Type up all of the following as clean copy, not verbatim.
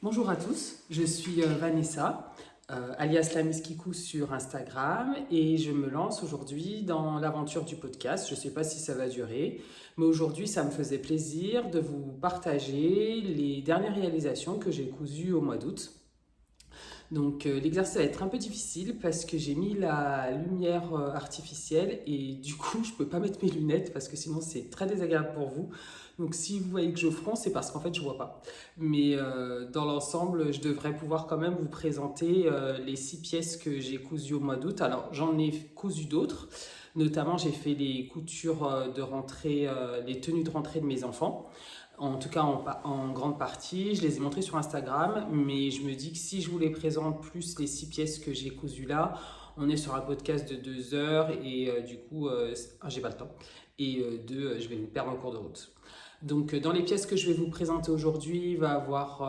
Bonjour à tous, je suis Vanessa, alias la Miss Kikou sur Instagram et je me lance aujourd'hui dans l'aventure du podcast. Je ne sais pas si ça va durer, mais aujourd'hui ça me faisait plaisir de vous partager les dernières réalisations que j'ai cousues au mois d'août. Donc l'exercice va être un peu difficile parce que j'ai mis la lumière artificielle et du coup je ne peux pas mettre mes lunettes parce que sinon c'est très désagréable pour vous. Donc si vous voyez que je fronce, c'est parce qu'en fait je ne vois pas. Mais dans l'ensemble, je devrais pouvoir quand même vous présenter les 6 pièces que j'ai cousues au mois d'août. Alors j'en ai cousu d'autres. Notamment, j'ai fait les coutures de rentrée, les tenues de rentrée de mes enfants. En tout cas, en grande partie, je les ai montrées sur Instagram, mais je me dis que si je vous les présente plus les 6 pièces que j'ai cousues là, on est sur un podcast de 2 heures et du coup, j'ai pas le temps. Et deux, je vais vous perdre en cours de route. Donc, dans les pièces que je vais vous présenter aujourd'hui, il va y avoir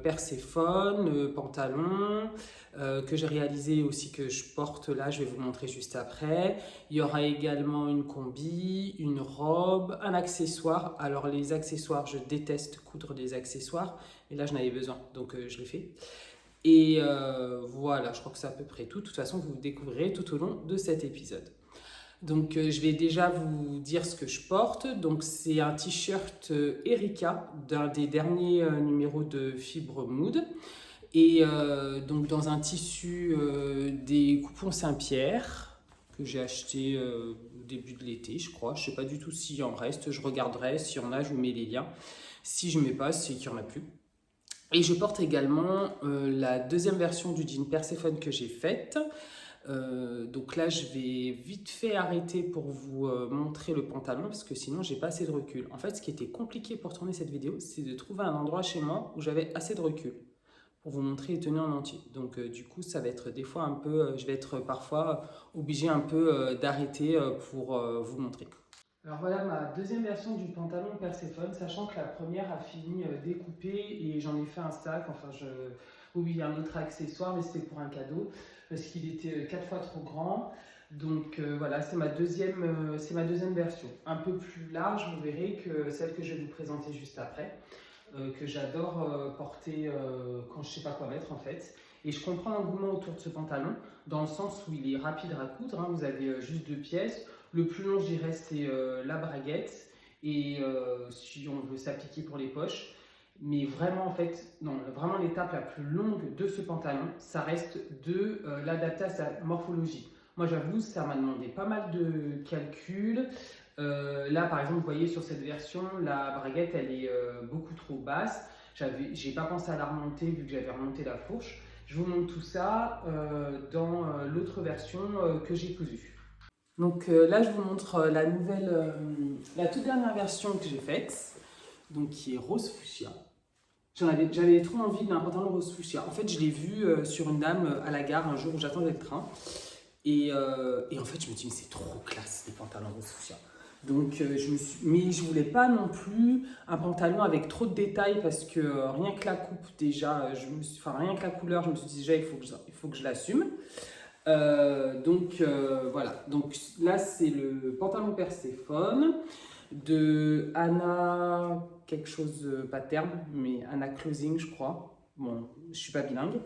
Perséphone, pantalon, que j'ai réalisé aussi, que je porte là, je vais vous montrer juste après. Il y aura également une combi, une robe, un accessoire. Alors les accessoires, je déteste coudre des accessoires, mais là je n'avais besoin, donc je l'ai fait. Et voilà, je crois que c'est à peu près tout. De toute façon, vous découvrirez tout au long de cet épisode. Donc je vais déjà vous dire ce que je porte. Donc c'est un t-shirt Erika d'un des derniers numéros de Fibre Mood. Et donc dans un tissu des Coupons Saint-Pierre que j'ai acheté au début de l'été, je crois. Je ne sais pas du tout s'il y en reste. Je regarderai. S'il y en a, je vous mets les liens. Si je ne mets pas, c'est qu'il n'y en a plus. Et je porte également la deuxième version du jean Perséphone que j'ai faite. Donc là, je vais vite fait arrêter pour vous montrer le pantalon parce que sinon, j'ai pas assez de recul. En fait, ce qui était compliqué pour tourner cette vidéo, c'est de trouver un endroit chez moi où j'avais assez de recul pour vous montrer les tenues en entier. Donc du coup, ça va être des fois un peu, je vais être parfois obligé un peu d'arrêter pour vous montrer. Alors voilà ma deuxième version du pantalon Perséphone, sachant que la première a fini découpée et j'en ai fait un sac. Enfin, oui, il y a un autre accessoire, mais c'était pour un cadeau parce qu'il était 4 fois trop grand. Donc voilà, c'est ma deuxième version. Un peu plus large, vous verrez, que celle que je vais vous présenter juste après. Que j'adore porter quand je ne sais pas quoi mettre en fait. Et je comprends l'engouement autour de ce pantalon, dans le sens où il est rapide à coudre, hein. Vous avez juste 2 pièces. Le plus long, je dirais, c'est la braguette. Et si on veut s'appliquer pour les poches. Mais vraiment, en fait, non, vraiment l'étape la plus longue de ce pantalon, ça reste de l'adapter à sa morphologie. Moi, j'avoue, ça m'a demandé pas mal de calculs. Là, par exemple, vous voyez sur cette version, la braguette, elle est beaucoup trop basse. J'ai pas pensé à la remonter vu que j'avais remonté la fourche. Je vous montre tout ça dans l'autre version que j'ai cousue. Donc là, je vous montre la toute dernière version que j'ai faite, donc qui est rose fuchsia. J'avais trop envie d'un pantalon rose fuchsia. En fait, je l'ai vu sur une dame à la gare un jour où j'attendais le train. Et en fait, je me dis, mais c'est trop classe, les pantalons rose fuchsia. Donc, mais je voulais pas non plus un pantalon avec trop de détails parce que rien que la coupe déjà, rien que la couleur, je me suis dit déjà, il faut que je l'assume. Voilà. Donc là, c'est le pantalon Perséphone de Anna, quelque chose, pas terme, mais Anna Closing, je crois. Bon, je suis pas bilingue.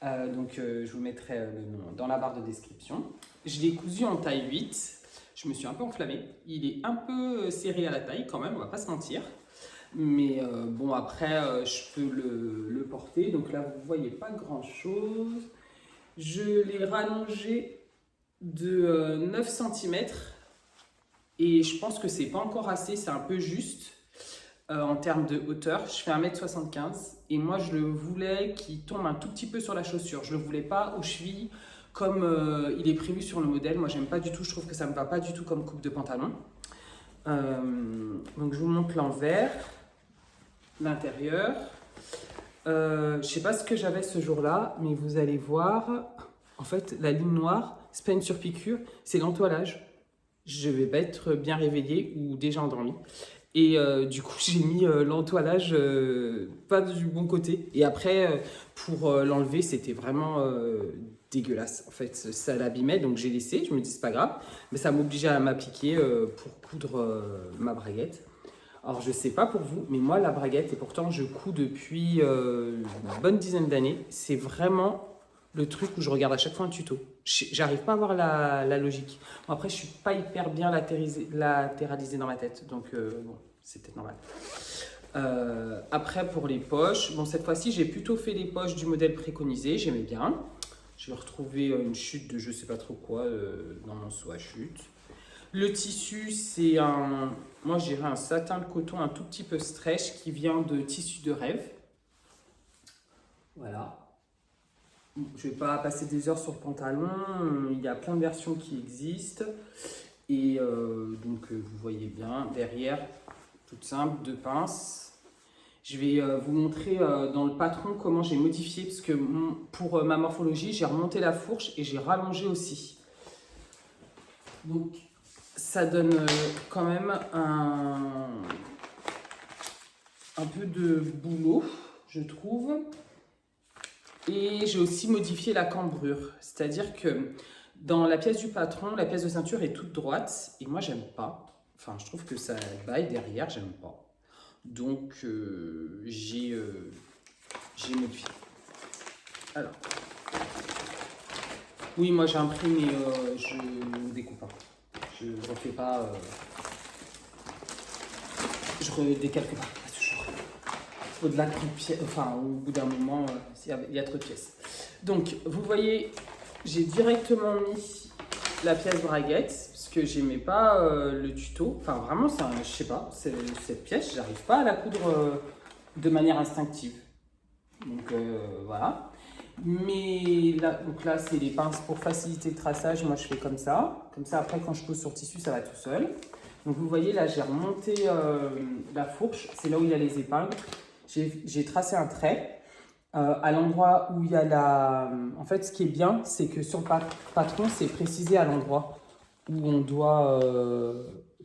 Je vous mettrai le nom dans la barre de description. Je l'ai cousu en taille 8. Je me suis un peu enflammée. Il est un peu serré à la taille quand même, on va pas se mentir. Mais bon, après, je peux le porter. Donc là, vous voyez pas grand chose. Je l'ai rallongé de 9 cm. Et je pense que c'est pas encore assez, c'est un peu juste. En termes de hauteur, je fais 1m75 et moi je le voulais qu'il tombe un tout petit peu sur la chaussure. Je le voulais pas aux chevilles comme il est prévu sur le modèle. Moi j'aime pas du tout, je trouve que ça me va pas du tout comme coupe de pantalon. Donc je vous montre l'envers, l'intérieur. Je sais pas ce que j'avais ce jour-là, mais vous allez voir, en fait la ligne noire, c'est pas une surpiqûre, c'est l'entoilage. Je vais pas être bien réveillée ou déjà endormie. Et du coup, j'ai mis l'entoilage pas du bon côté. Et après, pour l'enlever, c'était vraiment dégueulasse. En fait, ça l'abîmait, donc j'ai laissé. Je me dis, c'est pas grave. Mais ça m'obligeait à m'appliquer pour coudre ma braguette. Alors, je sais pas pour vous, mais moi, la braguette, et pourtant je couds depuis une bonne dizaine d'années, c'est vraiment le truc où je regarde à chaque fois un tuto. J'arrive pas à voir la logique. Bon, après, je suis pas hyper bien latéralisé dans ma tête, donc bon, c'est peut-être normal. Après, pour les poches, bon, cette fois-ci, j'ai plutôt fait les poches du modèle préconisé, j'aimais bien. J'ai retrouvé une chute de je sais pas trop quoi dans mon seau à chute. Le tissu, c'est moi je dirais un satin de coton un tout petit peu stretch qui vient de Tissu de rêve. Voilà. Je ne vais pas passer des heures sur le pantalon, il y a plein de versions qui existent. Et donc vous voyez bien, derrière, toute simple, deux pinces. Je vais vous montrer dans le patron comment j'ai modifié, parce que pour ma morphologie, j'ai remonté la fourche et j'ai rallongé aussi. Donc ça donne quand même un peu de boulot, je trouve. Et j'ai aussi modifié la cambrure, c'est-à-dire que dans la pièce du patron, la pièce de ceinture est toute droite et moi j'aime pas. Enfin, je trouve que ça baille derrière, j'aime pas. Donc j'ai modifié. Alors, oui, moi j'ai imprimé, mais je ne découpe pas. Je ne refais pas. Je redécalque pas toujours. Au-delà de pièces, enfin au bout d'un moment, il y a trop de pièces. Donc vous voyez, j'ai directement mis la pièce braguette parce que j'aimais pas le tuto. Enfin vraiment, je sais pas, cette pièce, j'arrive pas à la coudre de manière instinctive. Donc voilà. Mais là, donc là, c'est les pinces pour faciliter le traçage. Moi, je fais comme ça. Comme ça, après, quand je pose sur tissu, ça va tout seul. Donc vous voyez, là, j'ai remonté la fourche. C'est là où il y a les épingles. J'ai tracé un trait. À l'endroit où il y a la... En fait, ce qui est bien, c'est que sur le patron, c'est précisé à l'endroit où on doit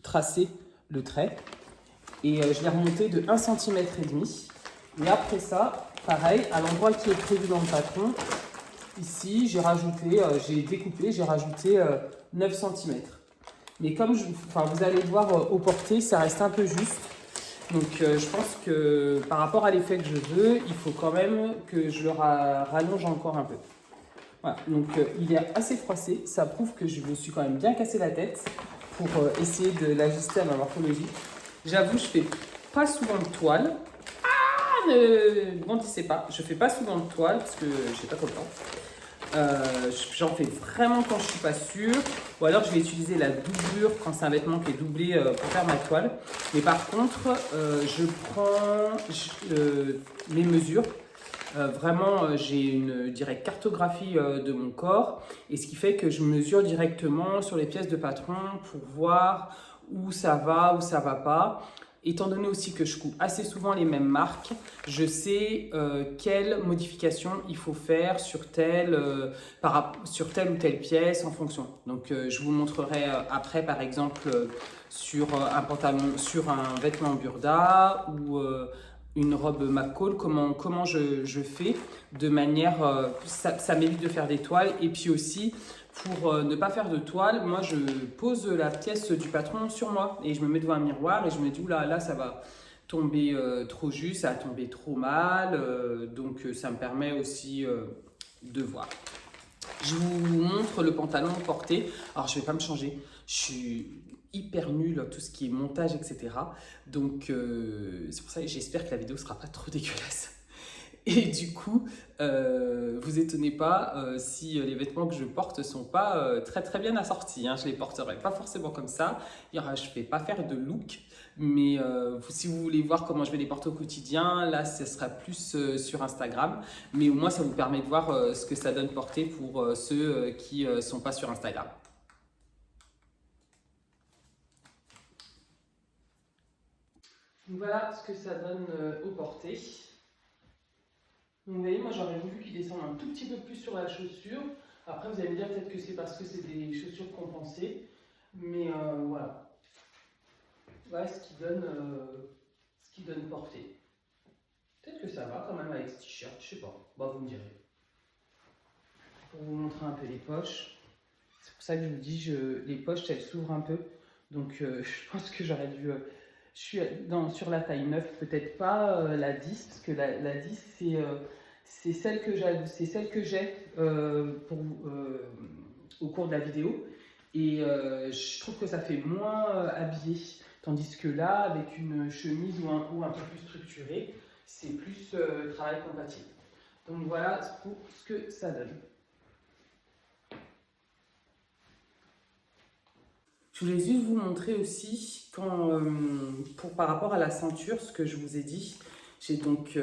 tracer le trait. Et je l'ai remonté de 1,5 cm. Et après ça, pareil, à l'endroit qui est prévu dans le patron, ici, j'ai découpé, j'ai rajouté 9 cm. Mais comme vous allez le voir au porté, ça reste un peu juste. Donc je pense que par rapport à l'effet que je veux, il faut quand même que je le rallonge encore un peu. Voilà, donc il est assez froissé, ça prouve que je me suis quand même bien cassé la tête pour essayer de l'ajuster à ma morphologie. J'avoue, je fais pas souvent de toile. Ah, ne bondissez pas, je fais pas souvent de toile parce que j'ai pas trop le temps. J'en fais vraiment quand je suis pas sûre, ou alors je vais utiliser la doublure quand c'est un vêtement qui est doublé pour faire ma toile. Mais par contre, je prends mes mesures. Vraiment, j'ai une directe cartographie de mon corps, et ce qui fait que je mesure directement sur les pièces de patron pour voir où ça va pas. Étant donné aussi que je couds assez souvent les mêmes marques, je sais quelle modification il faut faire sur telle ou telle pièce en fonction. Donc je vous montrerai après par exemple sur un pantalon, sur un vêtement burda ou une robe McCall, comment je fais de manière, ça m'évite de faire des toiles. Et puis aussi, pour ne pas faire de toile, moi je pose la pièce du patron sur moi et je me mets devant un miroir et je me dis oula, là ça va tomber trop juste, ça va tomber trop mal, donc ça me permet aussi de voir. Je vous montre le pantalon porté. Alors je vais pas me changer, je suis hyper nulle tout ce qui est montage, etc. Donc c'est pour ça que j'espère que la vidéo sera pas trop dégueulasse. Et du coup, vous étonnez pas si les vêtements que je porte sont pas très très bien assortis. Hein. Je les porterai pas forcément comme ça. Je vais pas faire de look, mais si vous voulez voir comment je vais les porter au quotidien, là, ce sera plus sur Instagram. Mais au moins, ça vous permet de voir ce que ça donne porter pour ceux qui sont pas sur Instagram. Donc voilà ce que ça donne au porté. Donc vous voyez, moi j'aurais voulu qu'il descende un tout petit peu plus sur la chaussure. Après vous allez me dire peut-être que c'est parce que c'est des chaussures compensées. Mais voilà. Voilà ce qui donne portée. Peut-être que ça va quand même avec ce t-shirt, je sais pas. Bah vous me direz. Pour vous montrer un peu les poches. C'est pour ça que je vous dis, les poches elles s'ouvrent un peu. Donc je pense que j'aurais dû Je suis sur la taille 9, peut-être pas la 10, parce que la 10, c'est celle que j'ai au cours de la vidéo. Et je trouve que ça fait moins habillé. Tandis que là, avec une chemise ou un haut un peu plus structuré, c'est plus travail compatible. Donc voilà pour ce que ça donne. Je voulais juste vous montrer aussi, par rapport à la ceinture, ce que je vous ai dit, j'ai donc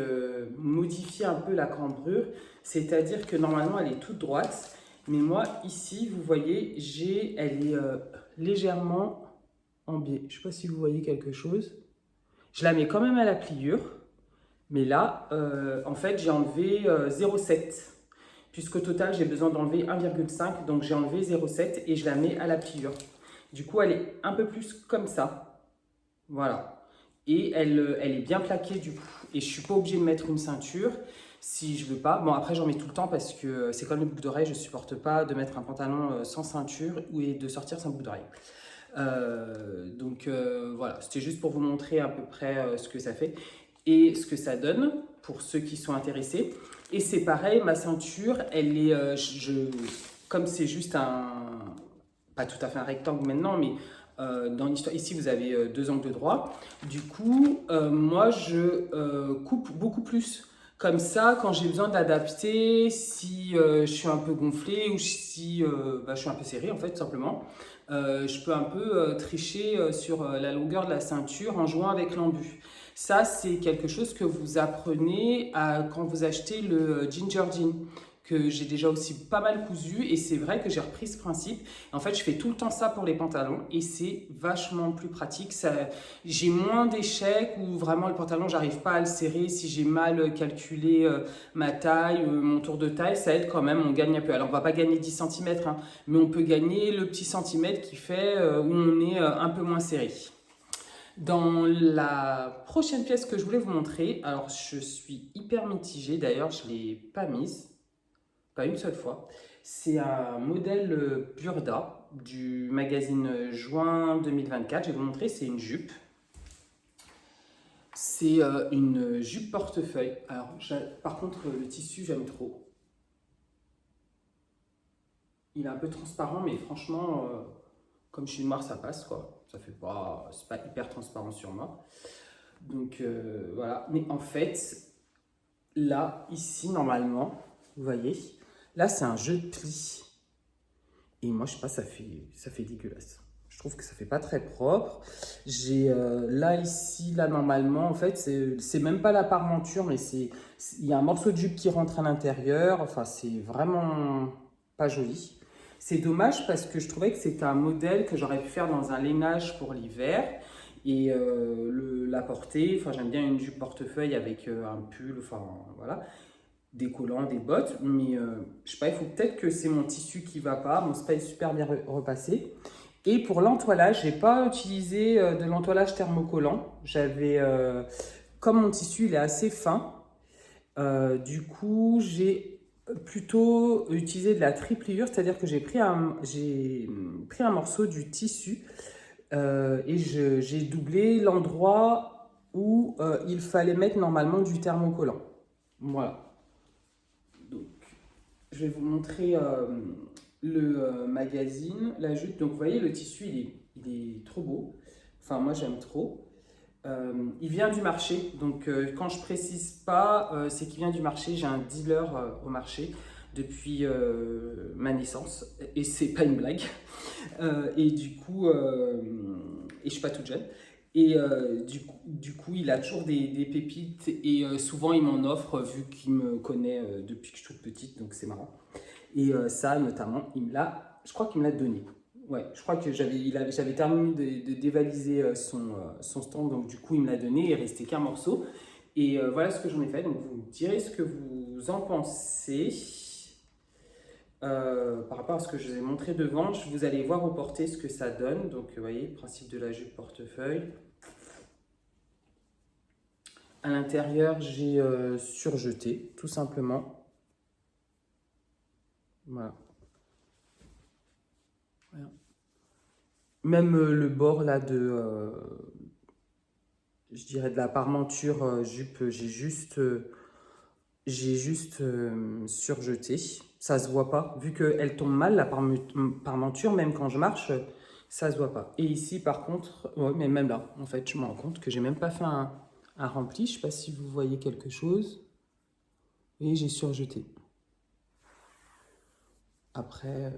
modifié un peu la cambrure, c'est-à-dire que normalement elle est toute droite, mais moi ici, vous voyez, elle est légèrement en biais. Je ne sais pas si vous voyez quelque chose. Je la mets quand même à la pliure, mais là, en fait, j'ai enlevé 0,7. Puisqu'au total, j'ai besoin d'enlever 1,5, donc j'ai enlevé 0,7 et je la mets à la pliure. Du coup, elle est un peu plus comme ça. Voilà. Et elle est bien plaquée du coup. Et je ne suis pas obligée de mettre une ceinture si je veux pas. Bon, après, j'en mets tout le temps parce que c'est comme les boucles d'oreilles. Je ne supporte pas de mettre un pantalon sans ceinture et de sortir sans boucle d'oreille. Voilà, c'était juste pour vous montrer à peu près ce que ça fait et ce que ça donne pour ceux qui sont intéressés. Et c'est pareil, ma ceinture, elle est, comme c'est juste pas tout à fait un rectangle maintenant, mais dans l'histoire, ici vous avez deux angles droits. Du coup, moi je coupe beaucoup plus. Comme ça, quand j'ai besoin d'adapter, si je suis un peu gonflée ou si je suis un peu serrée, en fait, tout simplement, je peux un peu tricher sur la longueur de la ceinture en jouant avec l'embu. Ça, c'est quelque chose que vous apprenez quand vous achetez le ginger jean, que j'ai déjà aussi pas mal cousu, et c'est vrai que j'ai repris ce principe. En fait, je fais tout le temps ça pour les pantalons et c'est vachement plus pratique. J'ai moins d'échecs où vraiment le pantalon, j'arrive pas à le serrer. Si j'ai mal calculé ma taille, mon tour de taille, ça aide quand même, on gagne un peu. Alors, on va pas gagner 10 cm, hein, mais on peut gagner le petit centimètre qui fait où on est un peu moins serré. Dans la prochaine pièce que je voulais vous montrer, alors je suis hyper mitigée, d'ailleurs je ne l'ai pas mise, pas une seule fois. C'est un modèle Burda du magazine Juin 2024. Je vais vous montrer, c'est une jupe. C'est une jupe portefeuille. Alors, par contre, le tissu, j'aime trop. Il est un peu transparent, mais franchement, comme je suis noire, ça passe, quoi. C'est pas hyper transparent sur moi. Donc, voilà. Mais en fait, là, ici, normalement, vous voyez, là, c'est un jeu de plis. Et moi, je sais pas, ça fait dégueulasse. Je trouve que ça fait pas très propre. J'ai là, ici, là, normalement, en fait, c'est même pas la parmenture, mais il y a un morceau de jupe qui rentre à l'intérieur. Enfin, c'est vraiment pas joli. C'est dommage parce que je trouvais que c'était un modèle que j'aurais pu faire dans un lainage pour l'hiver et la porter. Enfin, j'aime bien une jupe portefeuille avec un pull, enfin, voilà, des collants, des bottes, mais je sais pas, il faut peut-être que c'est mon tissu qui va pas, mon spray est super bien repassé. Et pour l'entoilage, j'ai pas utilisé de l'entoilage thermocollant. Comme mon tissu il est assez fin, du coup j'ai plutôt utilisé de la tripliure, c'est-à-dire que j'ai pris un morceau du tissu et j'ai doublé l'endroit où il fallait mettre normalement du thermocollant. Voilà. Donc, je vais vous montrer le magazine, la jupe. Donc, vous voyez, le tissu, il est trop beau. Enfin, moi, j'aime trop. Il vient du marché. Donc, quand je précise pas, c'est qu'il vient du marché. J'ai un dealer au marché depuis ma naissance. Et c'est pas une blague. Et du coup, je suis pas toute jeune. Et du coup, il a toujours des pépites et souvent il m'en offre vu qu'il me connaît depuis que je suis toute petite, donc c'est marrant. Et ça, notamment, je crois qu'il me l'a donné. Ouais, je crois que j'avais terminé de dévaliser son stand, donc du coup il me l'a donné, il restait qu'un morceau. Et voilà ce que j'en ai fait, donc vous me direz ce que vous en pensez. Par rapport à ce que je vous ai montré devant, vous allez voir au porté ce que ça donne. Donc, vous voyez, principe de la jupe portefeuille. À l'intérieur, j'ai surjeté, tout simplement. Voilà. Voilà. Même le bord là je dirais de la parmenture jupe, j'ai juste surjeté. Ça se voit pas. Vu qu'elle tombe mal, la parmenture, même quand je marche, ça se voit pas. Et ici, par contre, ouais, mais même là, en fait, je me rends compte que j'ai même pas fait un rempli. Je sais pas si vous voyez quelque chose. Et j'ai surjeté. Après,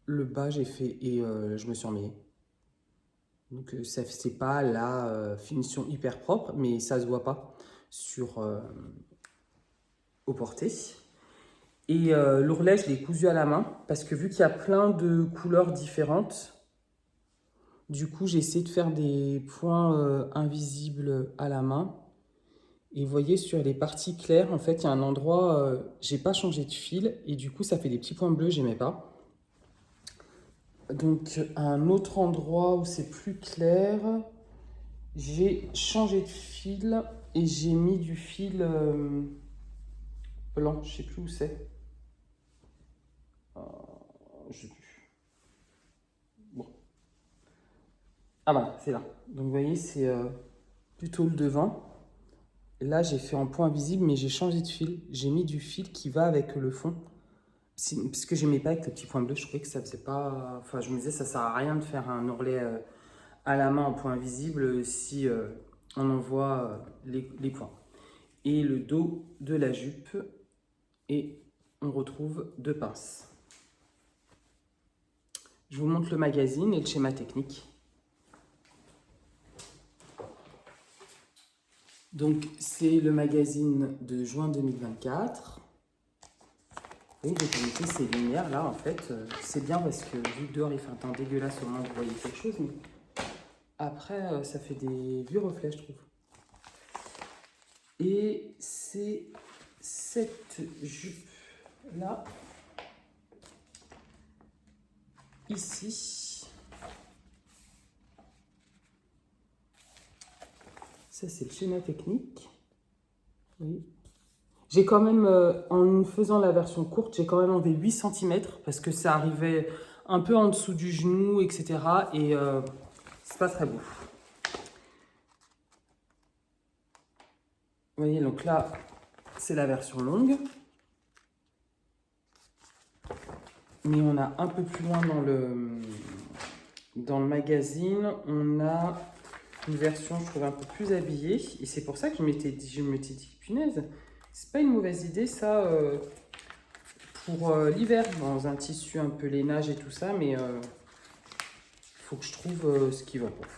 le bas, j'ai fait et je me suis emmêlée. Donc, c'est pas la finition hyper propre, mais ça se voit pas au porté. Et l'ourlet, je l'ai cousu à la main parce que vu qu'il y a plein de couleurs différentes, du coup, j'ai essayé de faire des points invisibles à la main. Et vous voyez, sur les parties claires, en fait, il y a un endroit, j'ai pas changé de fil et du coup, ça fait des petits points bleus, j'aimais pas. Donc, à un autre endroit où c'est plus clair, j'ai changé de fil et j'ai mis du fil blanc, je sais plus où c'est. Je sais plus. Bon. Ah bah, c'est là. Donc, vous voyez, c'est plutôt le devant. Là, j'ai fait en point visible, mais j'ai changé de fil. J'ai mis du fil qui va avec le fond. Parce que j'aimais pas avec le petit point bleu, je trouvais que ça faisait pas... Enfin, je me disais, ça sert à rien de faire un ourlet à la main en point visible si on en voit les points. Et le dos de la jupe, et on retrouve deux pinces. Je vous montre le magazine et le schéma technique. Donc, c'est le magazine de juin 2024. Et j'ai connecté ces lumières là, en fait, c'est bien parce que vu que dehors il fait un temps dégueulasse, au moins vous voyez quelque chose, mais après ça fait des vieux reflets, je trouve. Et c'est cette jupe là, ici. Ça c'est le schéma technique. Oui. J'ai quand même, en faisant la version courte, j'ai quand même enlevé 8 cm parce que ça arrivait un peu en dessous du genou, etc. Et c'est pas très beau. Vous voyez, donc là, c'est la version longue. Mais on a un peu plus loin dans le magazine, on a une version, je trouve, un peu plus habillée. Et c'est pour ça que je m'étais dit, punaise, c'est pas une mauvaise idée ça pour l'hiver, dans un tissu un peu lainage et tout ça, mais il faut que je trouve ce qui va pas.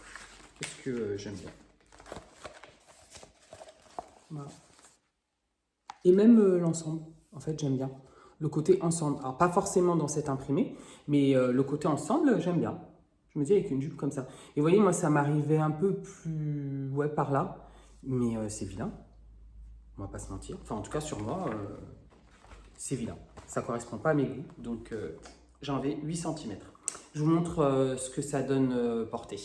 Parce que j'aime bien. Voilà. Et même l'ensemble, en fait, j'aime bien. Le côté ensemble. Alors, pas forcément dans cet imprimé, mais le côté ensemble, j'aime bien. Je me dis avec une jupe comme ça. Et vous voyez, moi, ça m'arrivait un peu plus... Ouais, par là. Mais c'est vilain. On va pas se mentir. Enfin, en tout cas, sur moi, c'est vilain. Ça correspond pas à mes goûts. Donc, j'ai enlevé 8 cm. Je vous montre ce que ça donne porté.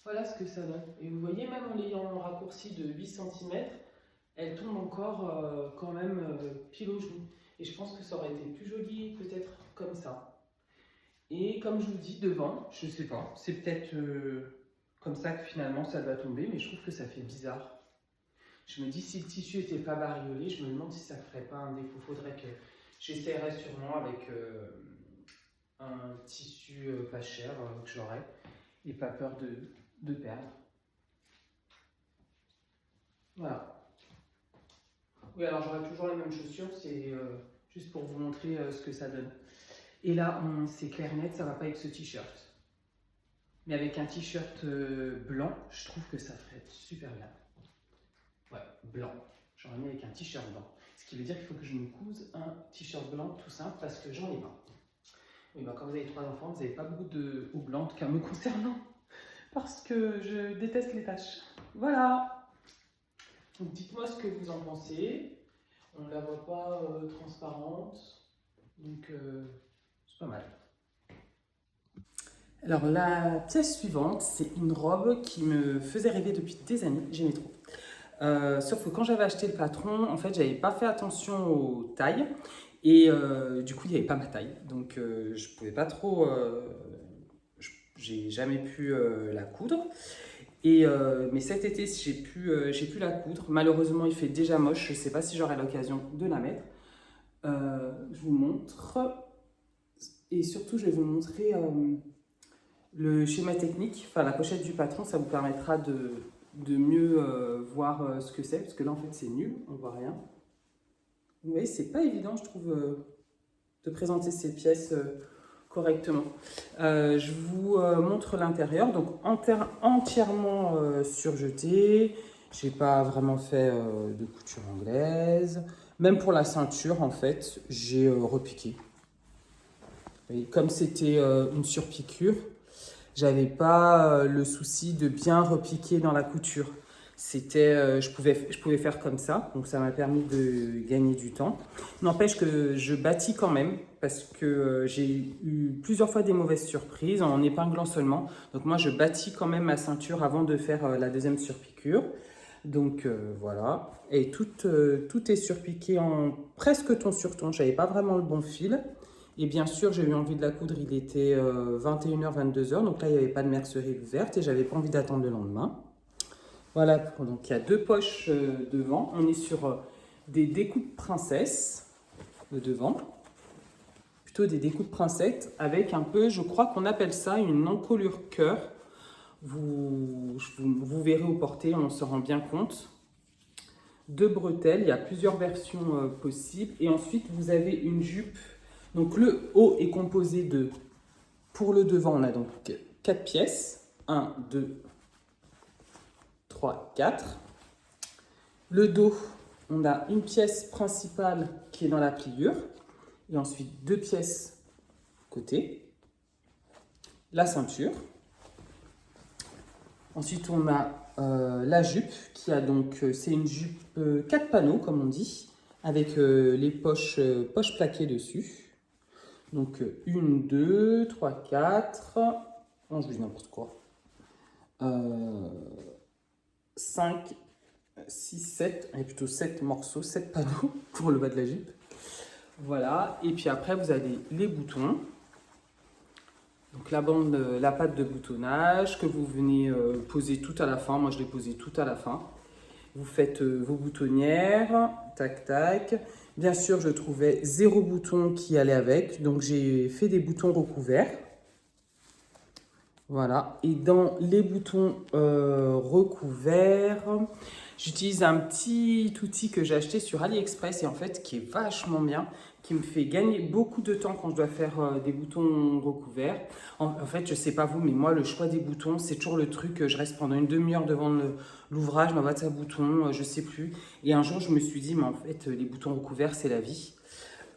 Voilà ce que ça donne. Et vous voyez, même en l'ayant raccourci de 8 cm, elle tombe encore quand même pile au genou. Et je pense que ça aurait été plus joli peut-être comme ça. Et comme je vous dis, devant, je sais pas, c'est peut-être comme ça que finalement ça va tomber, mais je trouve que ça fait bizarre. Je me dis, si le tissu n'était pas bariolé, je me demande si ça ne ferait pas un défaut. Faudrait que j'essaierais sûrement avec un tissu pas cher que j'aurais et pas peur de perdre. Voilà. Oui, alors j'aurai toujours les mêmes chaussures, c'est juste pour vous montrer ce que ça donne. Et là, c'est clair net, ça va pas avec ce t-shirt. Mais avec un t-shirt blanc, je trouve que ça ferait super bien. Ouais, blanc. J'aurais mis avec un t-shirt blanc. Ce qui veut dire qu'il faut que je me couse un t-shirt blanc tout simple parce que j'en ai pas. Oui, bah quand vous avez 3 enfants, vous n'avez pas beaucoup de haut blanc, en tout cas me concernant. Parce que je déteste les taches. Voilà. Donc dites-moi ce que vous en pensez. On ne la voit pas transparente. Donc c'est pas mal. Alors la pièce suivante, c'est une robe qui me faisait rêver depuis des années. J'aimais trop. Sauf que quand j'avais acheté le patron, en fait, j'avais pas fait attention aux tailles. Et du coup, il n'y avait pas ma taille. Donc, je pouvais pas trop. J'ai jamais pu la coudre. Mais cet été, j'ai pu la coudre. Malheureusement, il fait déjà moche. Je ne sais pas si j'aurai l'occasion de la mettre. Je vous montre. Et surtout, je vais vous montrer le schéma technique, enfin la pochette du patron. Ça vous permettra de mieux voir ce que c'est. Parce que là, en fait, c'est nul. On ne voit rien. Vous voyez, c'est pas évident, je trouve, de présenter ces pièces correctement. Je vous montre l'intérieur, donc entièrement surjeté. J'ai pas vraiment fait de couture anglaise. Même pour la ceinture, en fait, j'ai repiqué. Et comme c'était une surpiqûre, j'avais pas le souci de bien repiquer dans la couture. Je pouvais faire comme ça, donc ça m'a permis de gagner du temps. N'empêche que je bâtis quand même, parce que j'ai eu plusieurs fois des mauvaises surprises en épinglant seulement. Donc moi, je bâtis quand même ma ceinture avant de faire la deuxième surpiqûre. Donc voilà, et tout est surpiqué en presque ton sur ton. J'avais pas vraiment le bon fil. Et bien sûr, j'ai eu envie de la coudre, il était 21h, 22h, donc là, il n'y avait pas de mercerie ouverte et j'avais pas envie d'attendre le lendemain. Voilà, donc il y a deux poches devant. On est sur des découpes princesse, le devant. Plutôt des découpes princesse avec un peu, je crois qu'on appelle ça une encolure cœur. Vous verrez au porté, on se rend bien compte. Deux bretelles, il y a plusieurs versions possibles. Et ensuite, vous avez une jupe. Donc le haut est composé de, pour le devant, on a donc 4 pièces. 1, 2, 3, 4. Le dos, on a une pièce principale qui est dans la pliure. Et ensuite 2 pièces côté. La ceinture. Ensuite, on a la jupe qui a donc, c'est une jupe 4 panneaux comme on dit, avec les poches plaquées dessus. Donc 1, 2, 3, 4, non je dis n'importe quoi, 5, 6, 7, et plutôt 7 morceaux, 7 panneaux pour le bas de la jupe. Voilà, et puis après vous avez les boutons. Donc la patte de boutonnage que vous venez poser tout à la fin. Moi je l'ai posé tout à la fin. Vous faites vos boutonnières, tac tac. Bien sûr, je trouvais 0 bouton qui allait avec, donc j'ai fait des boutons recouverts. Voilà, et dans les boutons recouverts, j'utilise un petit outil que j'ai acheté sur AliExpress et en fait qui est vachement bien, qui me fait gagner beaucoup de temps quand je dois faire des boutons recouverts. En fait, je sais pas vous, mais moi, le choix des boutons, c'est toujours le truc, je reste pendant une demi-heure devant l'ouvrage, ma boîte à boutons, je sais plus. Et un jour, je me suis dit, mais en fait, les boutons recouverts, c'est la vie.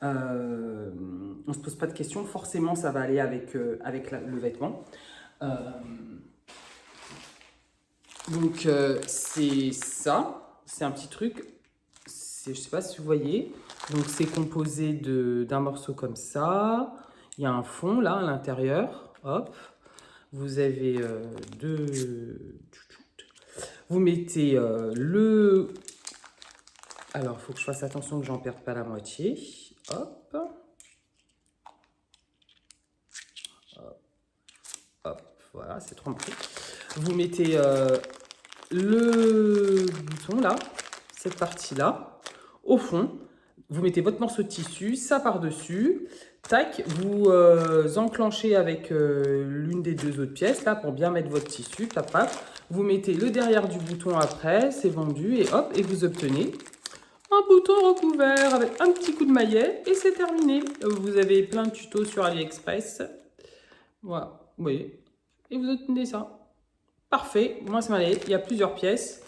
On se pose pas de questions, forcément, ça va aller avec le vêtement. Donc c'est ça, c'est un petit truc, je sais pas si vous voyez, donc c'est composé d'un morceau comme ça, il y a un fond là à l'intérieur, hop, vous avez vous mettez alors il faut que je fasse attention que j'en perde pas la moitié, hop, hop, voilà, c'est trop petit. Vous mettez le bouton là, cette partie-là, au fond. Vous mettez votre morceau de tissu, ça par-dessus. Tac, vous enclenchez avec l'une des deux autres pièces là pour bien mettre votre tissu. Tap, tap. Vous mettez le derrière du bouton après, c'est vendu et hop, et vous obtenez un bouton recouvert avec un petit coup de maillet et c'est terminé. Vous avez plein de tutos sur AliExpress. Voilà, vous voyez. Et vous obtenez ça. Parfait, moi ça m'allait, il y a plusieurs pièces.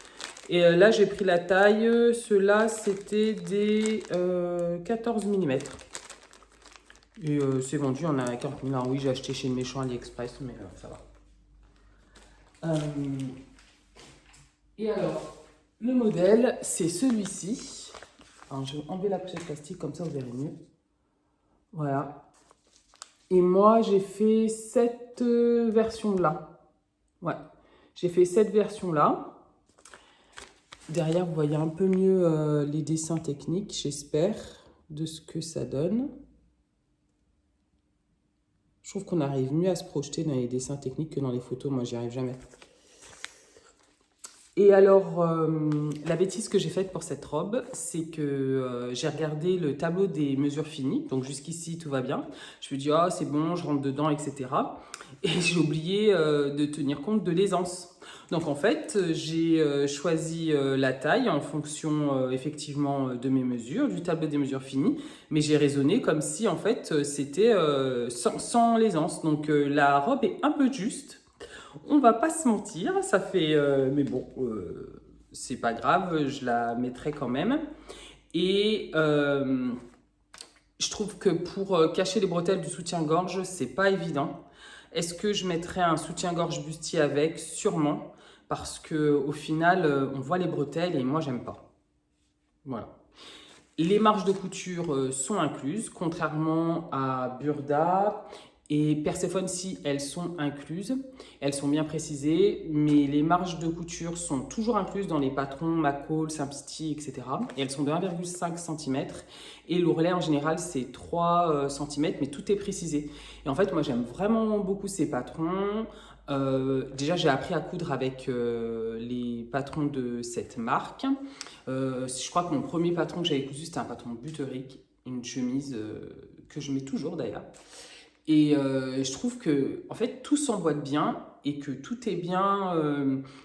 Et là j'ai pris la taille, ceux-là c'était des 14 mm. Et c'est vendu, on a 40 000. Alors oui, j'ai acheté chez le méchant AliExpress, mais ça va. Et alors, le modèle, c'est celui-ci. Alors je vais enlever la pochette plastique, comme ça vous verrez mieux. Voilà. Et moi j'ai fait cette version-là. Ouais. J'ai fait cette version-là. Derrière, vous voyez un peu mieux les dessins techniques, j'espère. de ce que ça donne. Je trouve qu'on arrive mieux à se projeter dans les dessins techniques que dans les photos. Moi, j'y arrive jamais. Et alors, la bêtise que j'ai faite pour cette robe, c'est que j'ai regardé le tableau des mesures finies. Donc jusqu'ici, tout va bien. Je me dis, ah, c'est bon, je rentre dedans, etc. Et j'ai oublié de tenir compte de l'aisance. Donc en fait, j'ai choisi la taille en fonction effectivement de mes mesures, du tableau des mesures finies. Mais j'ai raisonné comme si en fait c'était sans l'aisance. Donc la robe est un peu juste. On va pas se mentir, ça fait... mais bon, c'est pas grave, je la mettrai quand même. Et je trouve que pour cacher les bretelles du soutien-gorge, c'est pas évident. Est-ce que je mettrai un soutien-gorge bustier avec? Sûrement, parce que au final, on voit les bretelles et moi, j'aime pas. Voilà. Les marges de couture sont incluses, contrairement à Burda et Perséphone, si elles sont incluses, elles sont bien précisées, mais les marges de couture sont toujours incluses dans les patrons Macall, Simplicity, etc. Et elles sont de 1,5 cm. Et l'ourlet, en général, c'est 3 cm, mais tout est précisé. Et en fait, moi, j'aime vraiment beaucoup ces patrons. Déjà, j'ai appris à coudre avec les patrons de cette marque. Je crois que mon premier patron que j'avais cousu, c'était un patron Buterick, une chemise que je mets toujours d'ailleurs. Et je trouve que en fait tout s'emboîte bien et que tout est bien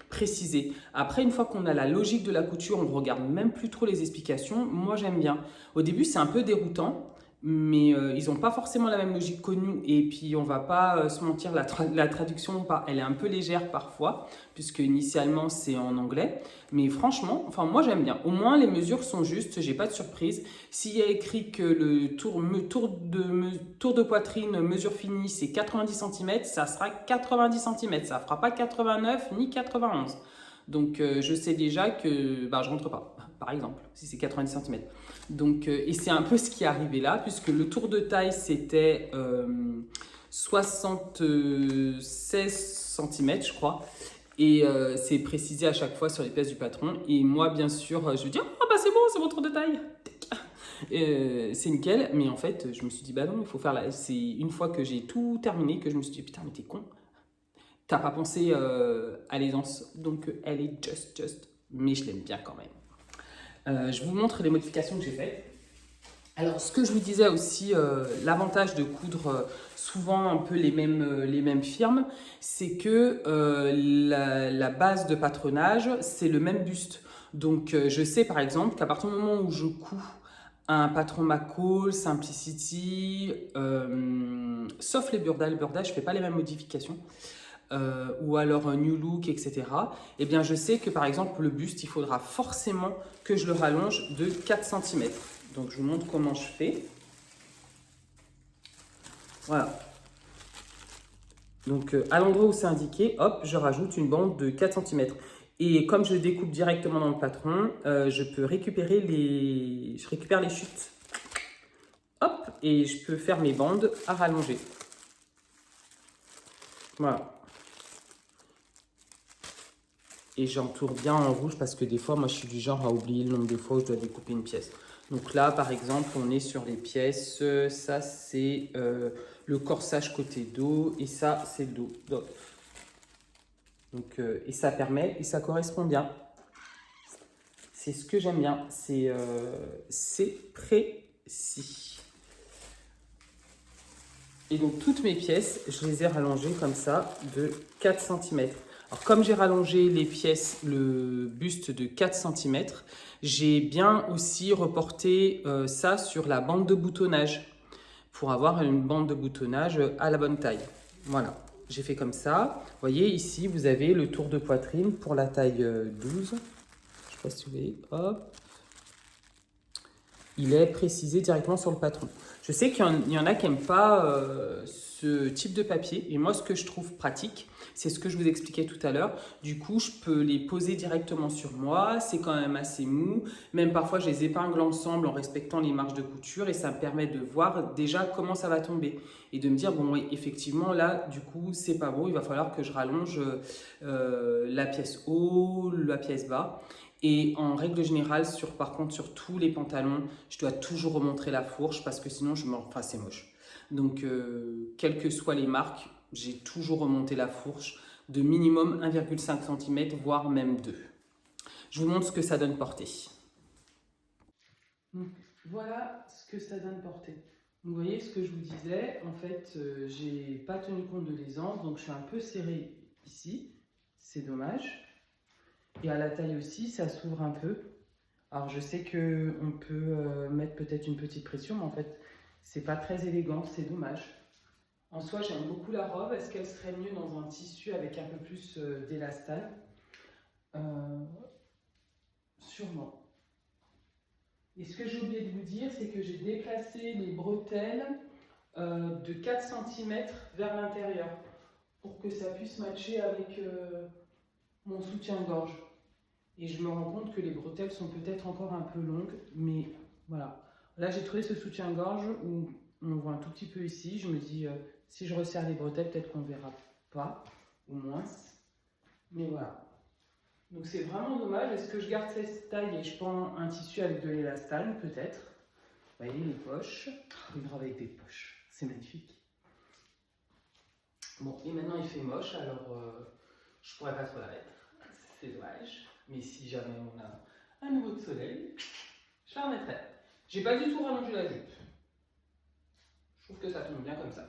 précisé. Après, une fois qu'on a la logique de la couture, on ne regarde même plus trop les explications. Moi, j'aime bien. Au début, c'est un peu déroutant, mais ils n'ont pas forcément la même logique que nous. Et puis, on ne va pas se mentir, la traduction, elle est un peu légère parfois, puisque initialement, c'est en anglais. Mais franchement, enfin, moi, j'aime bien. Au moins, les mesures sont justes, j'ai pas de surprise. S'il y a écrit que le tour de poitrine mesure finie, c'est 90 cm, ça sera 90 cm. Ça ne fera pas 89 ni 91. Donc, je sais déjà que je ne rentre pas, par exemple, si c'est 90 cm. Donc, et c'est un peu ce qui est arrivé là, puisque le tour de taille, c'était 76 cm, je crois. Et c'est précisé à chaque fois sur les pièces du patron. Et moi, bien sûr, je dis, ah bah c'est bon, c'est mon tour de taille. C'est nickel. Mais en fait, je me suis dit, bah non, il faut faire la... C'est une fois que j'ai tout terminé que je me suis dit, putain, mais t'es con. T'as pas pensé à l'aisance. Donc, elle est just. Mais je l'aime bien quand même. Je vous montre les modifications que j'ai faites. Alors, ce que je vous disais aussi, l'avantage de coudre souvent un peu les mêmes firmes, c'est que la base de patronage, c'est le même buste. Donc, je sais par exemple qu'à partir du moment où je couds un patron Macall, Simplicity, sauf les Burda, je ne fais pas les mêmes modifications, ou alors un New Look, etc. Eh bien, je sais que par exemple, le buste, il faudra forcément que je le rallonge de 4 cm. Donc, je vous montre comment je fais. Voilà. Donc, à l'endroit où c'est indiqué, hop, je rajoute une bande de 4 cm. Et comme je découpe directement dans le patron, je peux récupérer je récupère les chutes. Hop, et je peux faire mes bandes à rallonger. Voilà. Et j'entoure bien en rouge parce que des fois, moi, je suis du genre à oublier le nombre de fois où je dois découper une pièce. Donc là, par exemple, on est sur les pièces. Ça, c'est le corsage côté dos et ça, c'est le dos. Donc, et ça permet, et ça correspond bien. C'est ce que j'aime bien. C'est précis. Et donc, toutes mes pièces, je les ai rallongées comme ça de 4 cm. Alors, comme j'ai rallongé les pièces, le buste de 4 cm, j'ai bien aussi reporté ça sur la bande de boutonnage pour avoir une bande de boutonnage à la bonne taille. Voilà, j'ai fait comme ça. Vous voyez, ici, vous avez le tour de poitrine pour la taille 12. Je ne sais pas si vous voyez, hop. Il est précisé directement sur le patron. Je sais qu'il y en a qui n'aiment pas ce type de papier. Et moi, ce que je trouve pratique, c'est ce que je vous expliquais tout à l'heure. Du coup, je peux les poser directement sur moi. C'est quand même assez mou. Même parfois, je les épingle ensemble en respectant les marges de couture. Et ça me permet de voir déjà comment ça va tomber. Et de me dire, bon, oui, effectivement, là, du coup, c'est pas beau. Il va falloir que je rallonge la pièce haut, la pièce bas. Et en règle générale, par contre, sur tous les pantalons, je dois toujours remontrer la fourche parce que sinon, enfin, c'est moche. Donc, quelles que soient les marques, j'ai toujours remonté la fourche de minimum 1,5 cm, voire même 2. Je vous montre ce que ça donne portée. Donc, voilà ce que ça donne portée. Vous voyez ce que je vous disais, en fait, j'ai pas tenu compte de l'aisance, donc je suis un peu serrée ici, c'est dommage. Et à la taille aussi, ça s'ouvre un peu. Alors je sais qu'on peut mettre peut-être une petite pression, mais en fait, c'est pas très élégant, c'est dommage. En soi, j'aime beaucoup la robe. Est-ce qu'elle serait mieux dans un tissu avec un peu plus d'élastane? Sûrement. Et ce que j'ai oublié de vous dire, c'est que j'ai déplacé les bretelles de 4 cm vers l'intérieur pour que ça puisse matcher avec mon soutien-gorge. Et je me rends compte que les bretelles sont peut-être encore un peu longues, mais voilà. Là, j'ai trouvé ce soutien-gorge où on voit un tout petit peu ici. Je me dis, si je resserre les bretelles, peut-être qu'on ne verra pas, ou moins. Mais voilà. Donc c'est vraiment dommage. Est-ce que je garde cette taille et je prends un tissu avec de l'élastane? Peut-être. Vous voyez les poches. Une robe avec des poches. C'est magnifique. Bon, et maintenant il fait moche, alors je pourrais pas trop la mettre. C'est dommage. Mais si jamais on a un nouveau de soleil, je la remettrai. J'ai pas du tout rallongé la jupe. Je trouve que ça tombe bien comme ça.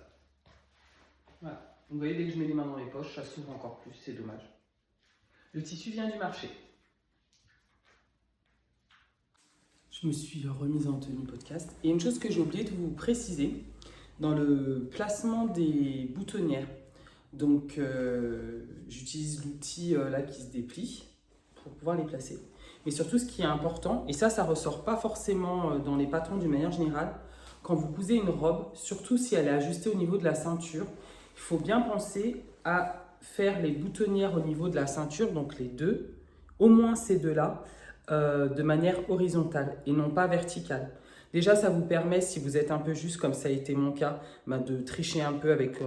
Voilà. Donc vous voyez, dès que je mets les mains dans les poches, ça s'ouvre encore plus, c'est dommage. Le tissu vient du marché. Je me suis remise en tenue podcast. Et une chose que j'ai oublié de vous préciser, dans le placement des boutonnières, donc j'utilise l'outil là qui se déplie pour pouvoir les placer. Mais surtout ce qui est important, et ça ressort pas forcément dans les patrons d'une manière générale, quand vous cousez une robe, surtout si elle est ajustée au niveau de la ceinture, il faut bien penser à faire les boutonnières au niveau de la ceinture, donc les deux, au moins ces deux-là, de manière horizontale et non pas verticale. Déjà, ça vous permet, si vous êtes un peu juste, comme ça a été mon cas, de tricher un peu avec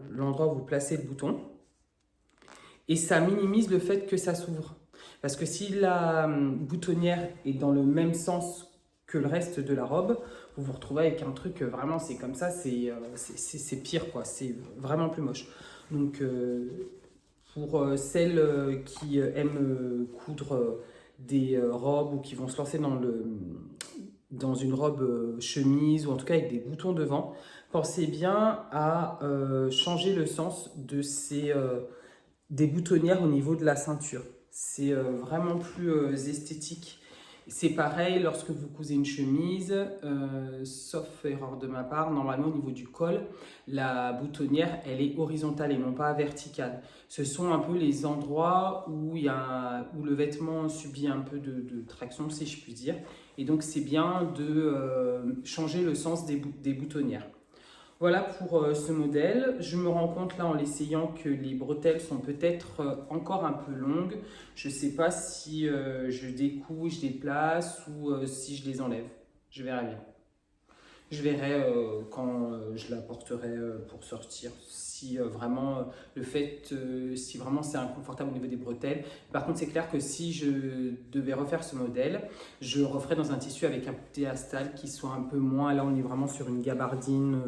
l'endroit où vous placez le bouton. Et ça minimise le fait que ça s'ouvre. Parce que si la boutonnière est dans le même sens que le reste de la robe, vous vous retrouvez avec un truc, vraiment, c'est comme ça, c'est pire, quoi. C'est vraiment plus moche. Donc, pour celles qui aiment coudre des robes ou qui vont se lancer dans une robe chemise ou en tout cas avec des boutons devant, pensez bien à changer le sens de des boutonnières au niveau de la ceinture. C'est vraiment plus esthétique. C'est pareil lorsque vous cousez une chemise, sauf erreur de ma part, normalement au niveau du col, la boutonnière elle est horizontale et non pas verticale. Ce sont un peu les endroits où le vêtement subit un peu de traction, si je puis dire. Et donc c'est bien de changer le sens des boutonnières. Voilà pour ce modèle. Je me rends compte là en l'essayant que les bretelles sont peut-être encore un peu longues. Je ne sais pas si je découds, je déplace ou si je les enlève. Je verrai bien. Je verrai quand je la porterai pour sortir. Si vraiment si vraiment c'est inconfortable au niveau des bretelles. Par contre, c'est clair que si je devais refaire ce modèle, je le referais dans un tissu avec un téastal qui soit un peu moins. Là, on est vraiment sur une gabardine.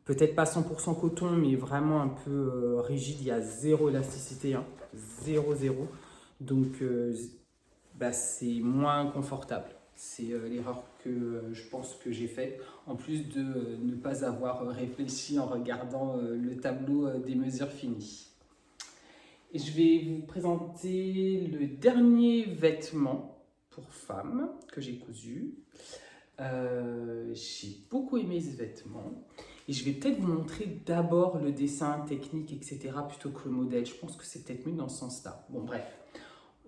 Peut-être pas 100% coton, mais vraiment un peu rigide. Il y a zéro élasticité, hein. Zéro, zéro. Donc, c'est moins confortable. C'est l'erreur que je pense que j'ai faite, en plus de ne pas avoir réfléchi en regardant le tableau des mesures finies. Et je vais vous présenter le dernier vêtement pour femme que j'ai cousu. J'ai beaucoup aimé ce vêtement. Et je vais peut-être vous montrer d'abord le dessin technique, etc. plutôt que le modèle. Je pense que c'est peut-être mieux dans ce sens-là. Bon, bref,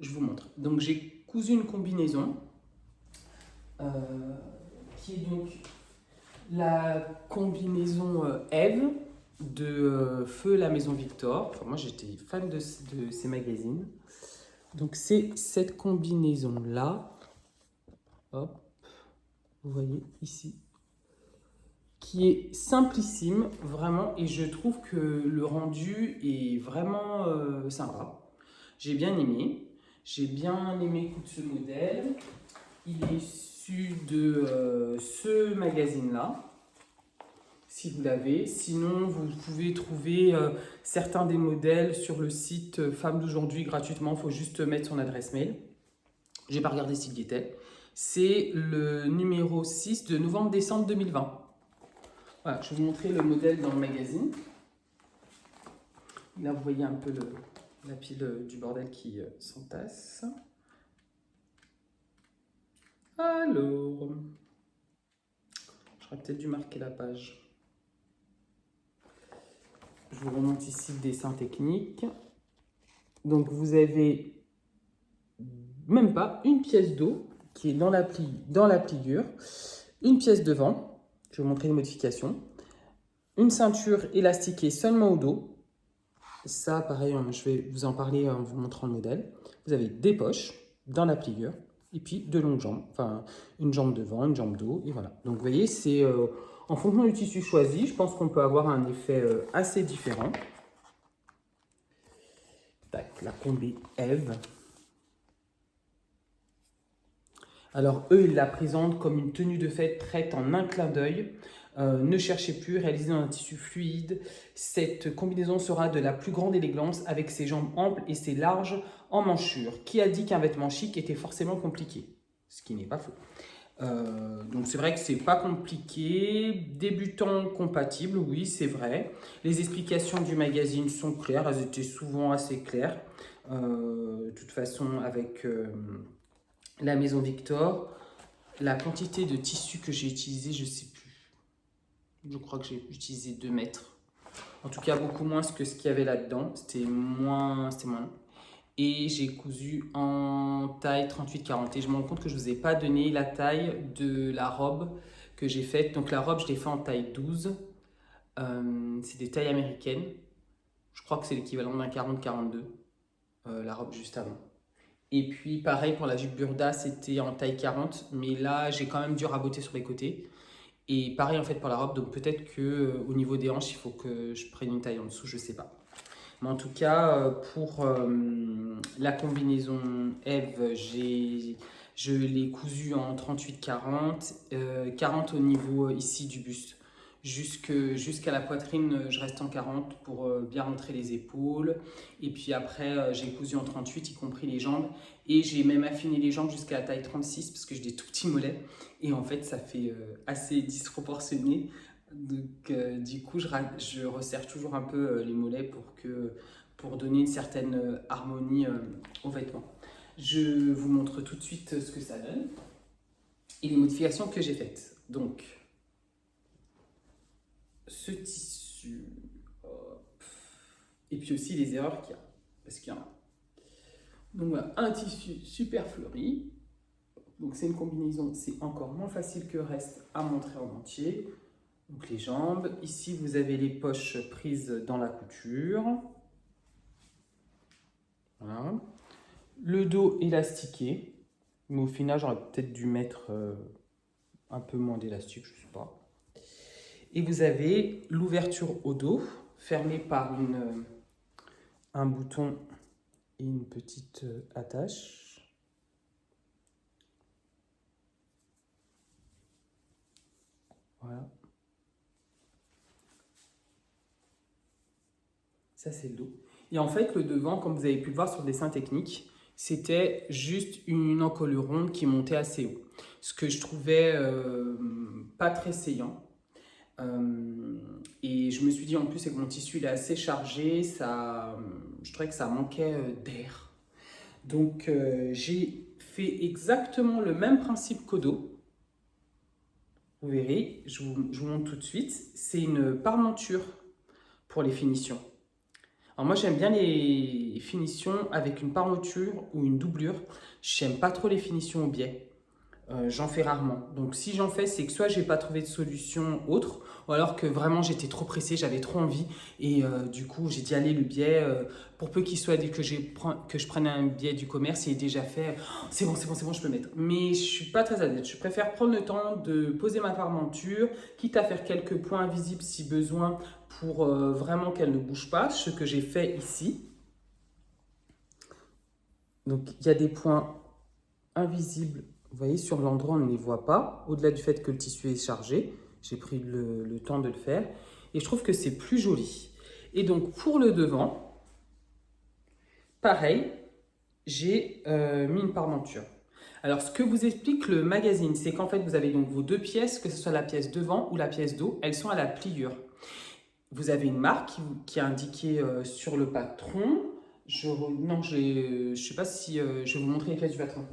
je vous montre. Donc, j'ai cousu une combinaison qui est donc la combinaison Eve de Feu la Maison Victor. Enfin, moi, j'étais fan de ces magazines. Donc, c'est cette combinaison-là. Hop, vous voyez ici. Qui est simplissime, vraiment, et je trouve que le rendu est vraiment sympa. J'ai bien aimé. J'ai bien aimé ce modèle. Il est issu de ce magazine-là, si vous l'avez. Sinon, vous pouvez trouver certains des modèles sur le site Femmes d'aujourd'hui gratuitement. Il faut juste mettre son adresse mail. Je n'ai pas regardé s'il y était. C'est le numéro 6 de novembre-décembre 2020. Voilà, je vais vous montrer le modèle dans le magazine. Là, vous voyez un peu la pile du bordel qui s'entasse. Alors, j'aurais peut-être dû marquer la page. Je vous remonte ici le dessin technique. Donc, vous avez même pas une pièce d'eau qui est dans la pliure, une pièce devant, je vais vous montrer les modifications, une ceinture élastiquée seulement au dos. Ça, pareil, je vais vous en parler en vous montrant le modèle. Vous avez des poches dans la pliure et puis de longues jambes, enfin une jambe devant, une jambe dos, et voilà. Donc vous voyez, c'est en fonction du tissu choisi, je pense qu'on peut avoir un effet assez différent. Tac, la combi Eve. Alors eux, ils la présentent comme une tenue de fête prête en un clin d'œil. Ne cherchez plus, réalisée dans un tissu fluide. Cette combinaison sera de la plus grande élégance avec ses jambes amples et ses larges en manchure. Qui a dit qu'un vêtement chic était forcément compliqué? Ce qui n'est pas faux. Donc c'est vrai que c'est pas compliqué. Débutant compatible, oui, c'est vrai. Les explications du magazine sont claires, elles étaient souvent assez claires. De toute façon, avec la maison Victor, la quantité de tissu que j'ai utilisé, je sais plus. Je crois que j'ai utilisé 2 mètres. En tout cas, beaucoup moins que ce qu'il y avait là-dedans. C'était moins. Et j'ai cousu en taille 38-40. Et je me rends compte que je ne vous ai pas donné la taille de la robe que j'ai faite. Donc la robe, je l'ai faite en taille 12. C'est des tailles américaines. Je crois que c'est l'équivalent d'un 40-42. La robe juste avant. Et puis pareil pour la jupe Burda, c'était en taille 40. Mais là, j'ai quand même dû raboter sur les côtés. Et pareil en fait pour la robe, donc peut-être que au niveau des hanches, il faut que je prenne une taille en dessous, je sais pas. Mais en tout cas, pour la combinaison Eve, je l'ai cousue en 38-40, 40 au niveau ici du buste. Jusqu'à la poitrine, je reste en 40 pour bien montrer les épaules. Et puis après, j'ai cousu en 38, y compris les jambes. Et j'ai même affiné les jambes jusqu'à la taille 36 parce que j'ai des tout petits mollets. Et en fait, ça fait assez disproportionné. Donc, du coup, je resserre toujours un peu les mollets pour donner une certaine harmonie aux vêtements. Je vous montre tout de suite ce que ça donne et les modifications que j'ai faites. Donc, ce tissu, hop, et puis aussi les erreurs qu'il y a, parce qu'il y en a. Donc voilà, un tissu super fleuri. Donc c'est une combinaison, c'est encore moins facile que le reste à montrer en entier. Donc les jambes, ici vous avez les poches prises dans la couture. Voilà. Le dos élastiqué, mais au final j'aurais peut-être dû mettre un peu moins d'élastique, je ne sais pas. Et vous avez l'ouverture au dos, fermée par un bouton et une petite attache. Voilà. Ça, c'est le dos. Et en fait, le devant, comme vous avez pu le voir sur le dessin technique, c'était juste une encolure ronde qui montait assez haut. Ce que je trouvais pas très saillant. Et je me suis dit en plus, c'est que mon tissu il est assez chargé, je trouvais que ça manquait d'air. Donc j'ai fait exactement le même principe qu'au dos. Vous verrez, je vous montre tout de suite. C'est une parmenture pour les finitions. Alors moi j'aime bien les finitions avec une parmenture ou une doublure. J'aime pas trop les finitions au biais. J'en fais rarement. Donc si j'en fais, c'est que soit j'ai pas trouvé de solution autre, ou alors que vraiment j'étais trop pressée, j'avais trop envie et du coup j'ai dit allez le biais, pour peu qu'il soit que je prenne un biais du commerce, il est déjà fait, oh, c'est bon, je peux le mettre. Mais je suis pas très adepte, je préfère prendre le temps de poser ma parmenture, quitte à faire quelques points visibles si besoin pour vraiment qu'elle ne bouge pas, ce que j'ai fait ici. Donc, il y a des points invisibles, vous voyez, sur l'endroit, on ne les voit pas. Au-delà du fait que le tissu est chargé, j'ai pris le temps de le faire. Et je trouve que c'est plus joli. Et donc, pour le devant, pareil, j'ai mis une parmenture. Alors, ce que vous explique le magazine, c'est qu'en fait, vous avez donc vos deux pièces, que ce soit la pièce devant ou la pièce dos, elles sont à la pliure. Vous avez une marque qui est indiquée sur le patron. Non, je ne sais pas si je vais vous montrer les pièces du patron.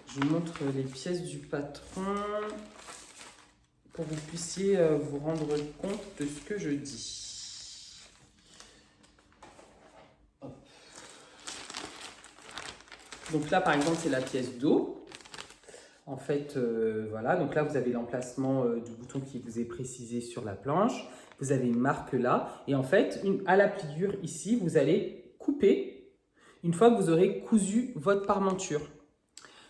Je vous montre les pièces du patron pour que vous puissiez vous rendre compte de ce que je dis. Hop. Donc là, par exemple, c'est la pièce dos. En fait, voilà, donc là, vous avez l'emplacement du bouton qui vous est précisé sur la planche. Vous avez une marque là. Et en fait, à la pliure ici, vous allez couper une fois que vous aurez cousu votre parmenture.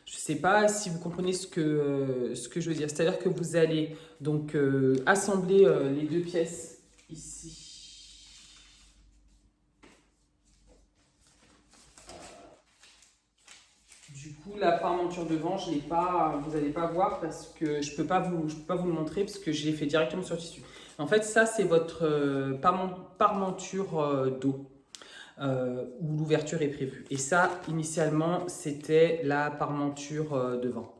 Je ne sais pas si vous comprenez ce que je veux dire. C'est-à-dire que vous allez donc assembler les deux pièces ici. Du coup, la parmenture devant, je l'ai pas, vous n'allez pas voir parce que je peux pas vous le montrer parce que je l'ai fait directement sur le tissu. En fait, ça, c'est votre parmenture dos. Où l'ouverture est prévue. Et ça, initialement, c'était la parmenture devant.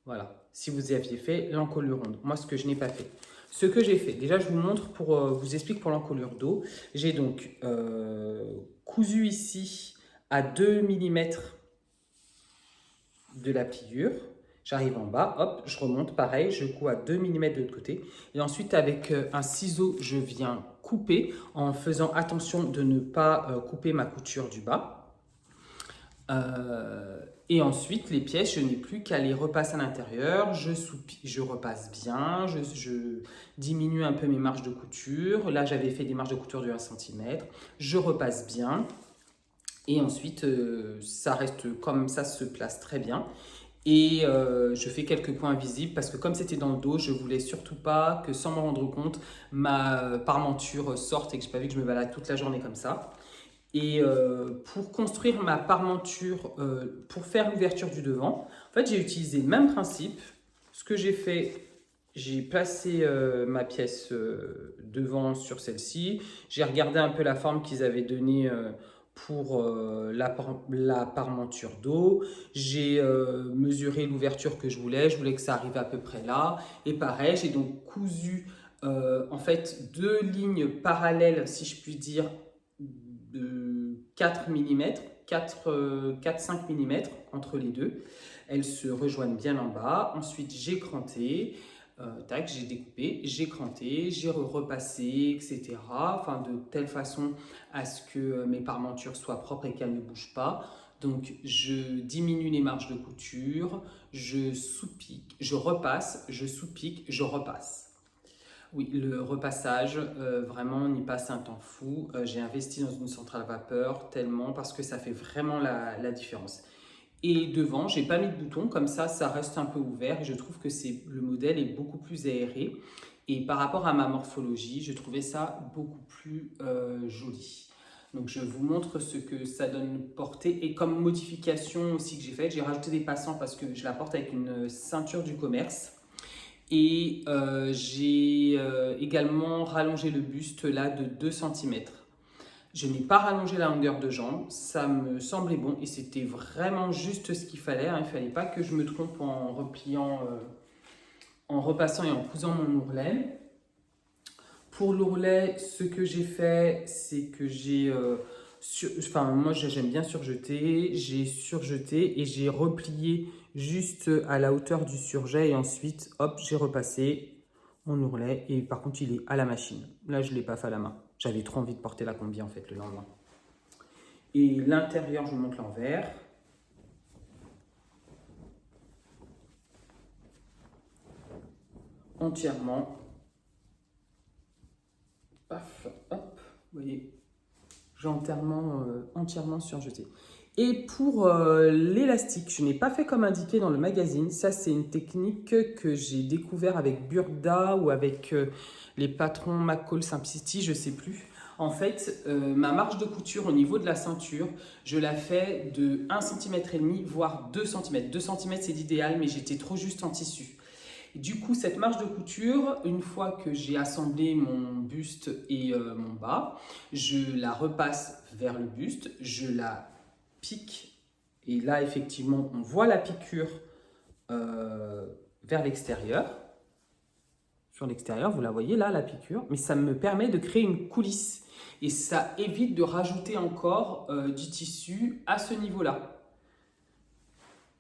Voilà, si vous aviez fait l'encolure ronde. Moi, ce que je n'ai pas fait. Ce que j'ai fait, déjà, je vous montre vous explique pour l'encolure dos. J'ai donc cousu ici à 2 mm de la pliure. J'arrive en bas, hop, je remonte, pareil, je couds à 2 mm de l'autre côté. Et ensuite, avec un ciseau, je viens couper en faisant attention de ne pas couper ma couture du bas. Et ensuite, les pièces, je n'ai plus qu'à les repasser à l'intérieur. Je repasse bien, je diminue un peu mes marges de couture. Là, j'avais fait des marges de couture de 1 cm. Je repasse bien. Et ensuite, ça reste comme ça, se place très bien. Et je fais quelques points visibles parce que comme c'était dans le dos, je voulais surtout pas que sans me rendre compte, ma parmenture sorte et que je n'ai pas vu que je me balade toute la journée comme ça. Et pour construire ma parmenture, pour faire l'ouverture du devant, en fait, j'ai utilisé le même principe. Ce que j'ai fait, j'ai placé ma pièce devant sur celle-ci. J'ai regardé un peu la forme qu'ils avaient donnée pour la parmenture dos. J'ai mesuré l'ouverture que je voulais. Je voulais que ça arrive à peu près là. Et pareil, j'ai donc cousu en fait 2 lignes parallèles, si je puis dire, de 4 mm, 4-5 mm entre les deux. Elles se rejoignent bien en bas. Ensuite, j'ai cranté, tac, j'ai découpé, j'ai cranté, j'ai repassé, etc. Enfin, de telle façon à ce que mes parmentures soient propres et qu'elles ne bougent pas. Donc, je diminue les marges de couture, je sous-pique, je repasse, je sous-pique, je repasse. Oui, le repassage, vraiment, on y passe un temps fou. J'ai investi dans une centrale vapeur tellement parce que ça fait vraiment la différence. Et devant, j'ai pas mis de bouton, comme ça reste un peu ouvert. Et je trouve que le modèle est beaucoup plus aéré. Et par rapport à ma morphologie, je trouvais ça beaucoup plus joli. Donc je vous montre ce que ça donne portée. Et comme modification aussi que j'ai faite, j'ai rajouté des passants parce que je la porte avec une ceinture du commerce. Et j'ai également rallongé le buste là de 2 cm. Je n'ai pas rallongé la longueur de jambe, ça me semblait bon et c'était vraiment juste ce qu'il fallait. Hein. Il ne fallait pas que je me trompe en repliant, en repassant et en cousant mon ourlet. Pour l'ourlet, ce que j'ai fait, c'est que moi j'aime bien surjeter, j'ai surjeté et j'ai replié juste à la hauteur du surjet et ensuite, hop, j'ai repassé mon ourlet et par contre il est à la machine. Là, je ne l'ai pas fait à la main. J'avais trop envie de porter la combi en fait le lendemain. Et l'intérieur, je vous montre l'envers. Entièrement. Paf, hop, vous voyez, j'ai entièrement surjeté. Et pour l'élastique, je n'ai pas fait comme indiqué dans le magazine. Ça, c'est une technique que j'ai découvert avec Burda ou avec les patrons McCall Simplicity, je ne sais plus. En fait, ma marge de couture au niveau de la ceinture, je la fais de 1,5 cm, voire 2 cm. 2 cm, c'est l'idéal, mais j'étais trop juste en tissu. Du coup, cette marge de couture, une fois que j'ai assemblé mon buste et mon bas, je la repasse vers le buste, je la pique, et là, effectivement, on voit la piqûre vers l'extérieur. Sur l'extérieur, vous la voyez là, la piqûre, mais ça me permet de créer une coulisse. Et ça évite de rajouter encore du tissu à ce niveau-là.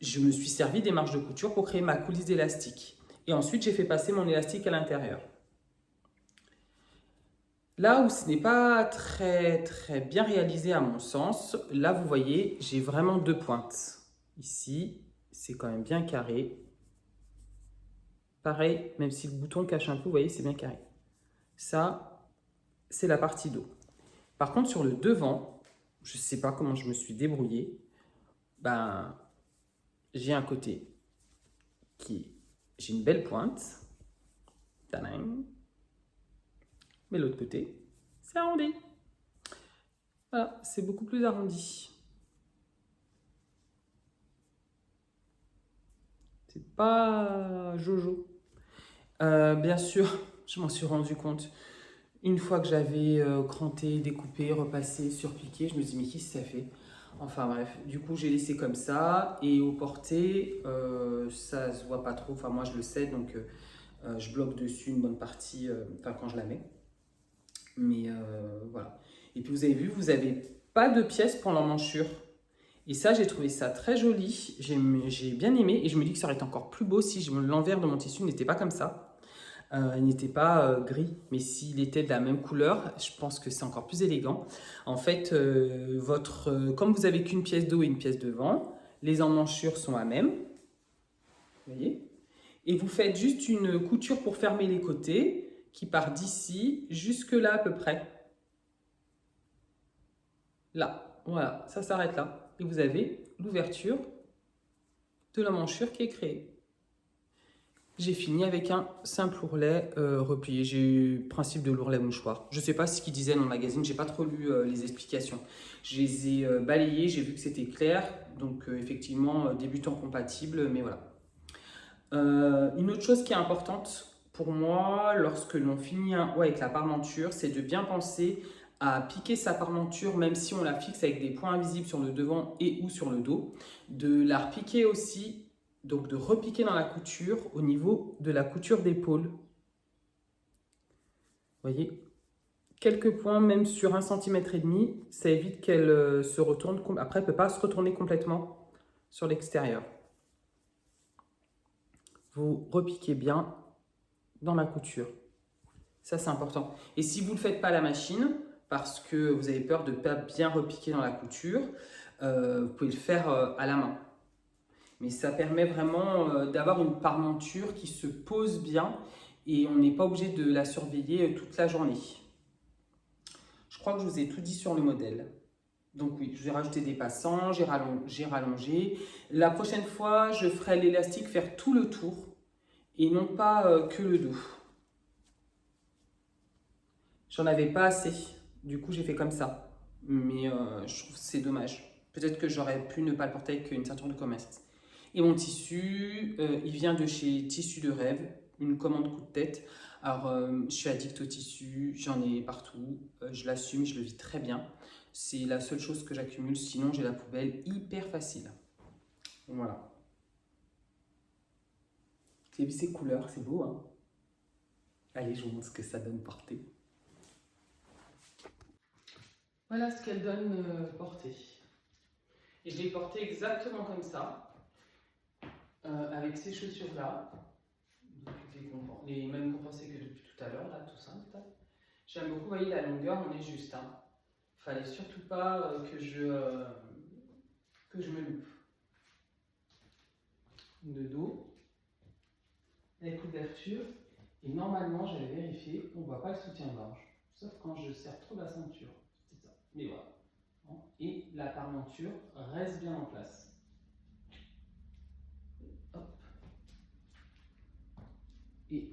Je me suis servi des marges de couture pour créer ma coulisse d'élastique. Et ensuite, j'ai fait passer mon élastique à l'intérieur. Là où ce n'est pas très bien réalisé à mon sens, là vous voyez, j'ai vraiment 2 pointes. Ici, c'est quand même bien carré. Pareil, même si le bouton cache un peu, vous voyez, c'est bien carré. Ça, c'est la partie dos. Par contre, sur le devant, je ne sais pas comment je me suis débrouillé. Ben, j'ai un côté j'ai une belle pointe. Tadam. Mais l'autre côté, c'est arrondi. Voilà, c'est beaucoup plus arrondi. C'est pas jojo. Bien sûr, je m'en suis rendu compte. Une fois que j'avais cranté, découpé, repassé, surpiqué, je me dis mais qu'est-ce que ça fait? Enfin bref, du coup j'ai laissé comme ça et au porté, ça se voit pas trop. Enfin moi je le sais donc je bloque dessus une bonne partie, enfin quand je la mets. Mais voilà. Et puis vous avez vu, vous n'avez pas de pièces pour l'emmanchure. Et ça, j'ai trouvé ça très joli. J'ai bien aimé et je me dis que ça aurait été encore plus beau si l'envers de mon tissu n'était pas comme ça. Il n'était pas gris, mais s'il était de la même couleur, je pense que c'est encore plus élégant. En fait, comme vous avez qu'une pièce d'eau et une pièce de vent, les emmanchures sont à même. Vous voyez? Et vous faites juste une couture pour fermer les côtés qui part d'ici jusque là à peu près. Là, voilà, ça s'arrête là. Et vous avez l'ouverture de l'emmanchure qui est créée. J'ai fini avec un simple ourlet replié. J'ai eu le principe de l'ourlet mouchoir. Je ne sais pas ce qu'ils disaient dans le magazine, j'ai pas trop lu les explications. Je les ai balayés, j'ai vu que c'était clair. Donc effectivement, débutant compatible, mais voilà. Une autre chose qui est importante pour moi, lorsque l'on finit un haut avec la parmenture, c'est de bien penser à piquer sa parmenture, même si on la fixe avec des points invisibles sur le devant et ou sur le dos. De la repiquer aussi, donc de repiquer dans la couture au niveau de la couture d'épaule. Vous voyez, quelques points, même sur 1,5 cm, ça évite qu'elle se retourne. Après, elle ne peut pas se retourner complètement sur l'extérieur. Vous repiquez bien dans la couture. Ça, c'est important. Et si vous ne le faites pas à la machine, parce que vous avez peur de ne pas bien repiquer dans la couture, vous pouvez le faire à la main. Mais ça permet vraiment d'avoir une parmenture qui se pose bien et on n'est pas obligé de la surveiller toute la journée. Je crois que je vous ai tout dit sur le modèle. Donc oui, je vais rajouter des passants, j'ai rallongé. La prochaine fois, je ferai l'élastique faire tout le tour et non pas que le dos. J'en avais pas assez, du coup j'ai fait comme ça. Mais je trouve que c'est dommage. Peut-être que j'aurais pu ne pas le porter avec une ceinture de commerce. Et mon tissu, il vient de chez Tissu de Rêve, une commande coup de tête. Alors, je suis addict au tissu, j'en ai partout, je l'assume, je le vis très bien. C'est la seule chose que j'accumule, sinon j'ai la poubelle hyper facile. Voilà. J'ai vu ces couleurs, c'est beau, hein? Allez, je vous montre ce que ça donne portée. Voilà ce qu'elle donne portée. Et je l'ai portée exactement comme ça, avec ces chaussures-là. Les mêmes compensées que depuis tout à l'heure, là, tout simple. J'aime beaucoup, vous voyez, la longueur, on est juste. Hein. Fallait surtout pas que je me loupe. De dos, la couverture, et normalement, j'avais vérifié, on ne voit pas le soutien-gorge, sauf quand je serre trop la ceinture. C'est ça. Mais voilà, Et la parmenture reste bien en place. Hop. Et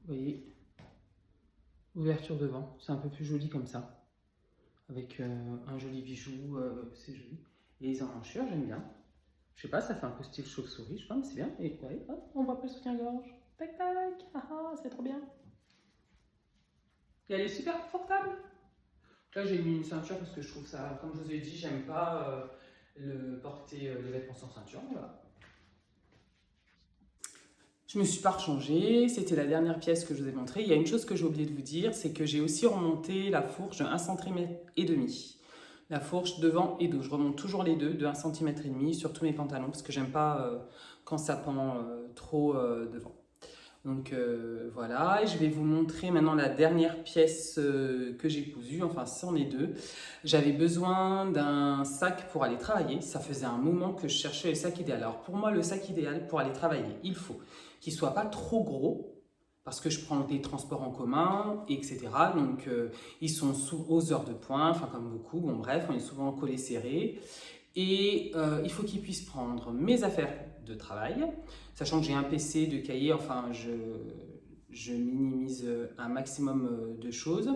vous voyez, ouverture devant, c'est un peu plus joli comme ça. Avec un joli bijou, c'est joli. Et les emmanchure, j'aime bien. Je sais pas, ça fait un peu style chauve-souris, je sais pas, mais c'est bien. Et ouais, hop, on voit pas le soutien-gorge. Tac tac, c'est trop bien. Et elle est super confortable. Là, j'ai mis une ceinture parce que je trouve ça, comme je vous ai dit, j'aime pas porter les vêtements sans ceinture. Voilà. Je me suis pas rechangée, c'était la dernière pièce que je vous ai montrée. Il y a une chose que j'ai oublié de vous dire, c'est que j'ai aussi remonté la fourche de 1,5 cm. La fourche devant et dos. Je remonte toujours les deux de 1,5 cm sur tous mes pantalons parce que j'aime pas quand ça pend trop devant. Donc voilà, et je vais vous montrer maintenant la dernière pièce que j'ai cousue, enfin c'en est deux. J'avais besoin d'un sac pour aller travailler, ça faisait un moment que je cherchais le sac idéal. Alors pour moi le sac idéal pour aller travailler, il faut qu'il ne soit pas trop gros, parce que je prends des transports en commun, etc. Donc ils sont aux heures de pointe, enfin comme beaucoup, bon bref, on est souvent collés serrés. Et il faut qu'il puisse prendre mes affaires de travail, sachant que j'ai un PC, de cahier, enfin je minimise un maximum de choses,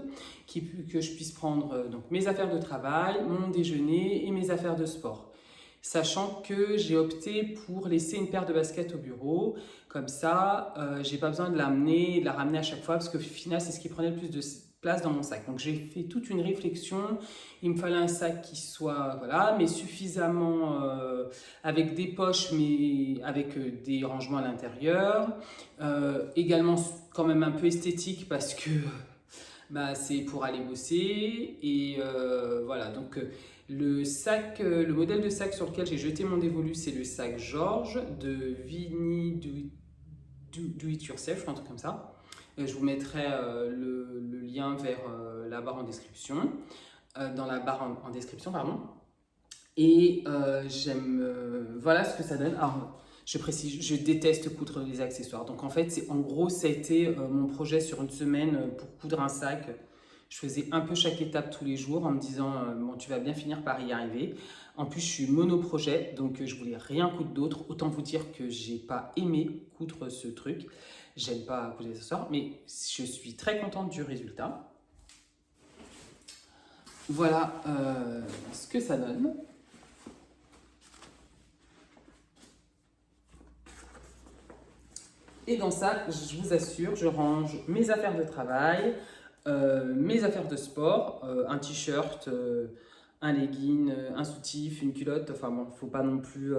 que je puisse prendre donc mes affaires de travail, mon déjeuner et mes affaires de sport. Sachant que j'ai opté pour laisser une paire de baskets au bureau, comme ça j'ai pas besoin de l'amener, de la ramener à chaque fois, parce qu'au final c'est ce qui prenait le plus de place dans mon sac. Donc j'ai fait toute une réflexion, il me fallait un sac qui soit, voilà, mais suffisamment avec des poches, mais avec des rangements à l'intérieur, également quand même un peu esthétique parce que bah, c'est pour aller bosser, et voilà, donc le sac, le modèle de sac sur lequel j'ai jeté mon dévolu, c'est le sac Georges de Vini Do It Yourself, un truc comme ça. Je vous mettrai le lien vers la barre en description, dans la barre en description, pardon. Et voilà ce que ça donne. Alors, je précise, je déteste coudre les accessoires. Donc en fait, en gros, ça a été mon projet sur une semaine pour coudre un sac. Je faisais un peu chaque étape tous les jours en me disant bon, tu vas bien finir par y arriver. En plus, je suis monoprojet, donc je voulais rien coudre d'autre. Autant vous dire que j'ai pas aimé coudre ce truc. J'aime pas coudre les accessoires, mais je suis très contente du résultat. Voilà ce que ça donne. Et dans ça, je vous assure, je range mes affaires de travail, mes affaires de sport, un t-shirt, un legging, un soutif, une culotte. Enfin bon, faut pas non plus,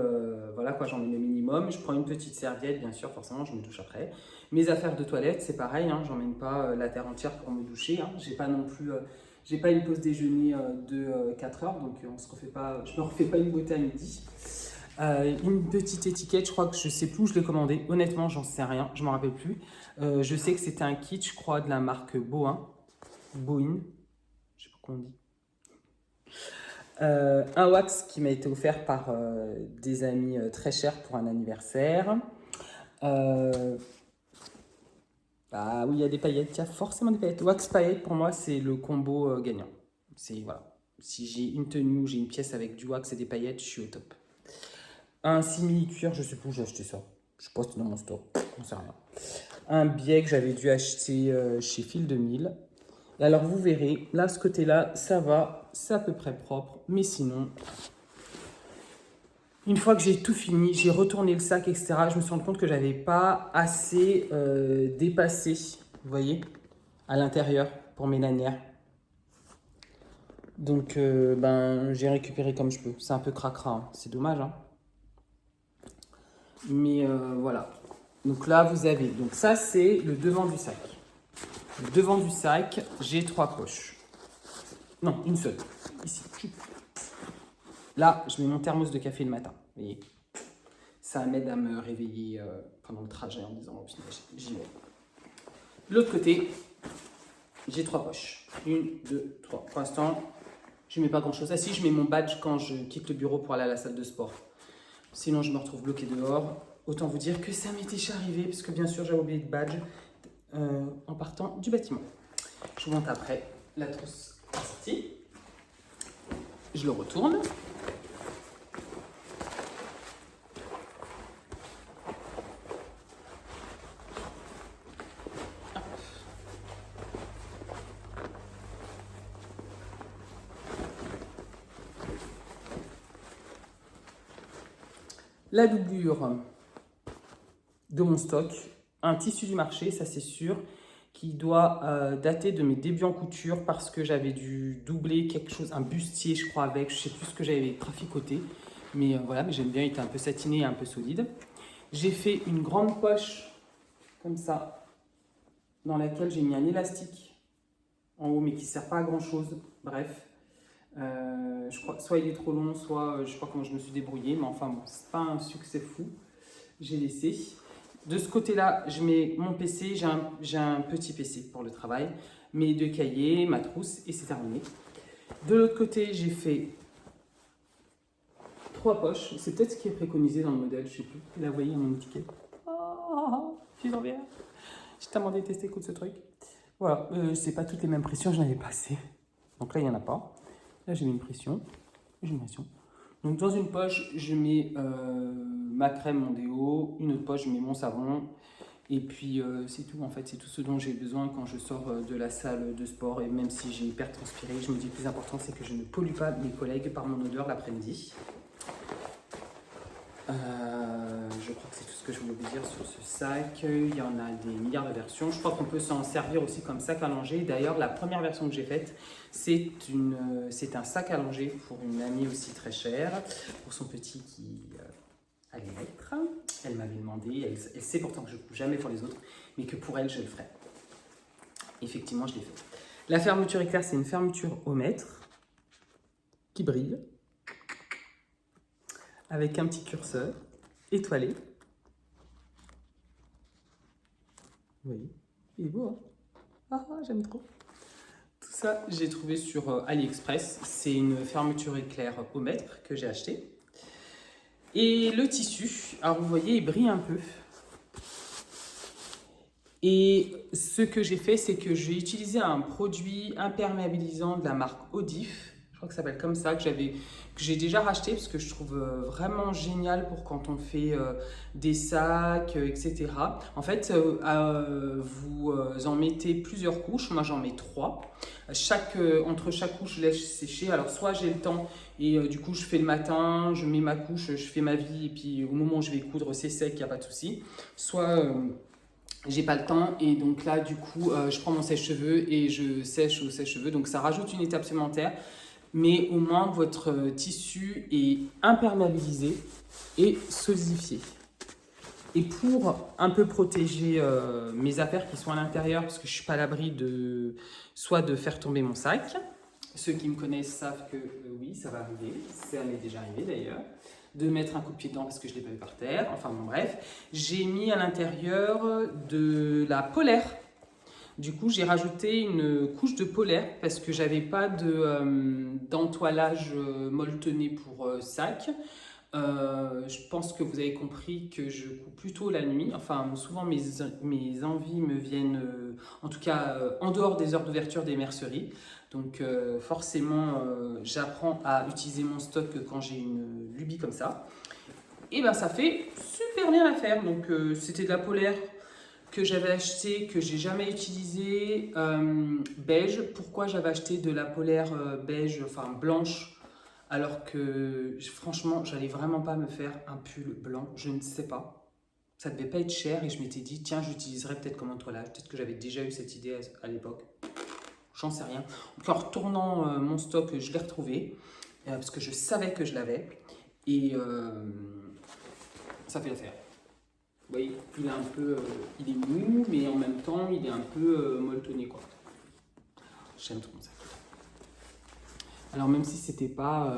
voilà quoi, j'en ai le minimum. Je prends une petite serviette, bien sûr, forcément, je me douche après. Mes affaires de toilette, c'est pareil, hein, j'emmène pas la terre entière pour me doucher. Hein. J'ai pas non plus, j'ai pas une pause déjeuner de 4 heures, donc on se refait pas, je me refais pas une beauté à midi. Une petite étiquette, je crois que je sais plus où je l'ai commandé. Honnêtement, j'en sais rien, je m'en rappelle plus. Je sais que c'était un kit, je crois, de la marque Boin, je sais pas comment on dit. Un wax qui m'a été offert par des amis très chers pour un anniversaire. Ah oui, il y a des paillettes, il y a forcément des paillettes. Wax paillettes, pour moi, c'est le combo gagnant. C'est voilà. Si j'ai une tenue ou j'ai une pièce avec du wax et des paillettes, je suis au top. Un simili-cuir, je sais plus où j'ai acheté ça. Je poste dans mon store, on sait rien. Un biais que j'avais dû acheter chez Fil 2000. Et alors vous verrez, là, ce côté-là, ça va, c'est à peu près propre. Mais sinon, une fois que j'ai tout fini, j'ai retourné le sac, etc., je me suis rendu compte que j'avais pas assez dépassé, vous voyez, à l'intérieur pour mes lanières. Donc, ben, j'ai récupéré comme je peux. C'est un peu cracra, hein. C'est dommage, hein. Mais voilà. Donc là, vous avez. Donc ça, c'est le devant du sac. Le devant du sac, j'ai 3 poches. Non, une seule. Ici. Là, je mets mon thermos de café le matin. Vous voyez, ça m'aide à me réveiller pendant le trajet en me disant, oh, j'y vais. De l'autre côté, j'ai 3 poches. 1, 2, 3. Pour l'instant, je ne mets pas grand-chose. Ah si, je mets mon badge quand je quitte le bureau pour aller à la salle de sport. Sinon, je me retrouve bloqué dehors. Autant vous dire que ça m'est déjà arrivé, parce que bien sûr, j'avais oublié de badge en partant du bâtiment. Je vous montre après la trousse sortie. Je le retourne. La doublure de mon stock, un tissu du marché, ça c'est sûr, qui doit dater de mes débuts en couture parce que j'avais dû doubler quelque chose, un bustier je crois avec, je sais plus ce que j'avais traficoté, mais voilà, mais j'aime bien, il était un peu satiné et un peu solide. J'ai fait une grande poche comme ça, dans laquelle j'ai mis un élastique en haut, mais qui ne sert pas à grand chose, bref. Je crois soit il est trop long, soit je sais pas comment je me suis débrouillée, mais enfin bon, c'est pas un succès fou. J'ai laissé. De ce côté-là, je mets mon PC, j'ai un petit PC pour le travail, mes deux cahiers, ma trousse et c'est terminé. De l'autre côté, j'ai fait 3 poches. C'est peut-être ce qui est préconisé dans le modèle, je sais plus. Là, vous voyez mon étiquette. Oh, je suis envers. J'ai tellement détesté écoute ce truc. Voilà, c'est pas toutes les mêmes pressions, je n'avais pas assez. Donc là, il n'y en a pas. Là, j'ai mis une pression. J'ai une pression. Donc dans une poche, je mets ma crème, mon déo. Une autre poche, je mets mon savon. Et puis c'est tout en fait, c'est tout ce dont j'ai besoin quand je sors de la salle de sport. Et même si j'ai hyper transpiré, je me dis le plus important c'est que je ne pollue pas mes collègues par mon odeur l'après-midi. Je crois que c'est tout ce que je voulais vous dire sur ce sac. Il y en a des milliards de versions. Je crois qu'on peut s'en servir aussi comme sac à langer. D'ailleurs, la première version que j'ai faite, c'est un sac à langer pour une amie aussi très chère, pour son petit qui allait naître. Elle m'avait demandé, elle sait pourtant que je ne coupe jamais pour les autres, mais que pour elle, je le ferai. Effectivement, je l'ai fait. La fermeture éclair, c'est une fermeture au mètre qui brille, avec un petit curseur étoilé. Oui, il est beau, hein? Ah, j'aime trop. Tout ça, j'ai trouvé sur AliExpress. C'est une fermeture éclair au mètre que j'ai acheté. Et le tissu, alors vous voyez, il brille un peu. Et ce que j'ai fait, c'est que j'ai utilisé un produit imperméabilisant de la marque Odif. Je crois que ça s'appelle comme ça, que j'ai déjà racheté parce que je trouve vraiment génial pour quand on fait des sacs, etc. En fait, vous en mettez plusieurs couches. Moi, j'en mets 3. Entre chaque couche, je laisse sécher. Alors, soit j'ai le temps et du coup, je fais le matin, je mets ma couche, je fais ma vie et puis au moment où je vais coudre, c'est sec, il n'y a pas de souci. Soit j'ai pas le temps et donc là, du coup, je prends mon sèche-cheveux et je sèche au sèche-cheveux. Donc, ça rajoute une étape supplémentaire. Mais au moins votre tissu est imperméabilisé et solidifié. Et pour un peu protéger mes affaires qui sont à l'intérieur, parce que je ne suis pas à l'abri soit de faire tomber mon sac. Ceux qui me connaissent savent que oui, ça va arriver. Ça m'est déjà arrivé d'ailleurs. De mettre un coup de pied dedans parce que je ne l'ai pas vu par terre. Enfin bon, bref. J'ai mis à l'intérieur de la polaire. Du coup, j'ai rajouté une couche de polaire parce que j'avais pas d'entoilage molletonné pour sac. Je pense que vous avez compris que je coupe plutôt la nuit. Enfin, souvent mes envies me viennent, en tout cas en dehors des heures d'ouverture des merceries. Donc forcément, j'apprends à utiliser mon stock quand j'ai une lubie comme ça. Et ben ça fait super bien l'affaire. Donc c'était de la polaire que j'avais acheté, que j'ai jamais utilisé, beige. Pourquoi j'avais acheté de la polaire beige, enfin blanche, alors que franchement, j'allais vraiment pas me faire un pull blanc, je ne sais pas. Ça devait pas être cher et je m'étais dit, tiens, j'utiliserais peut-être comme entoilage. Peut-être que j'avais déjà eu cette idée à l'époque. J'en sais rien. Donc en retournant mon stock, je l'ai retrouvé parce que je savais que je l'avais et ça fait l'affaire. Vous voyez, il est un peu, il est mou, mais en même temps, il est un peu molletonné, quoi. J'aime trop ça. Alors même si c'était pas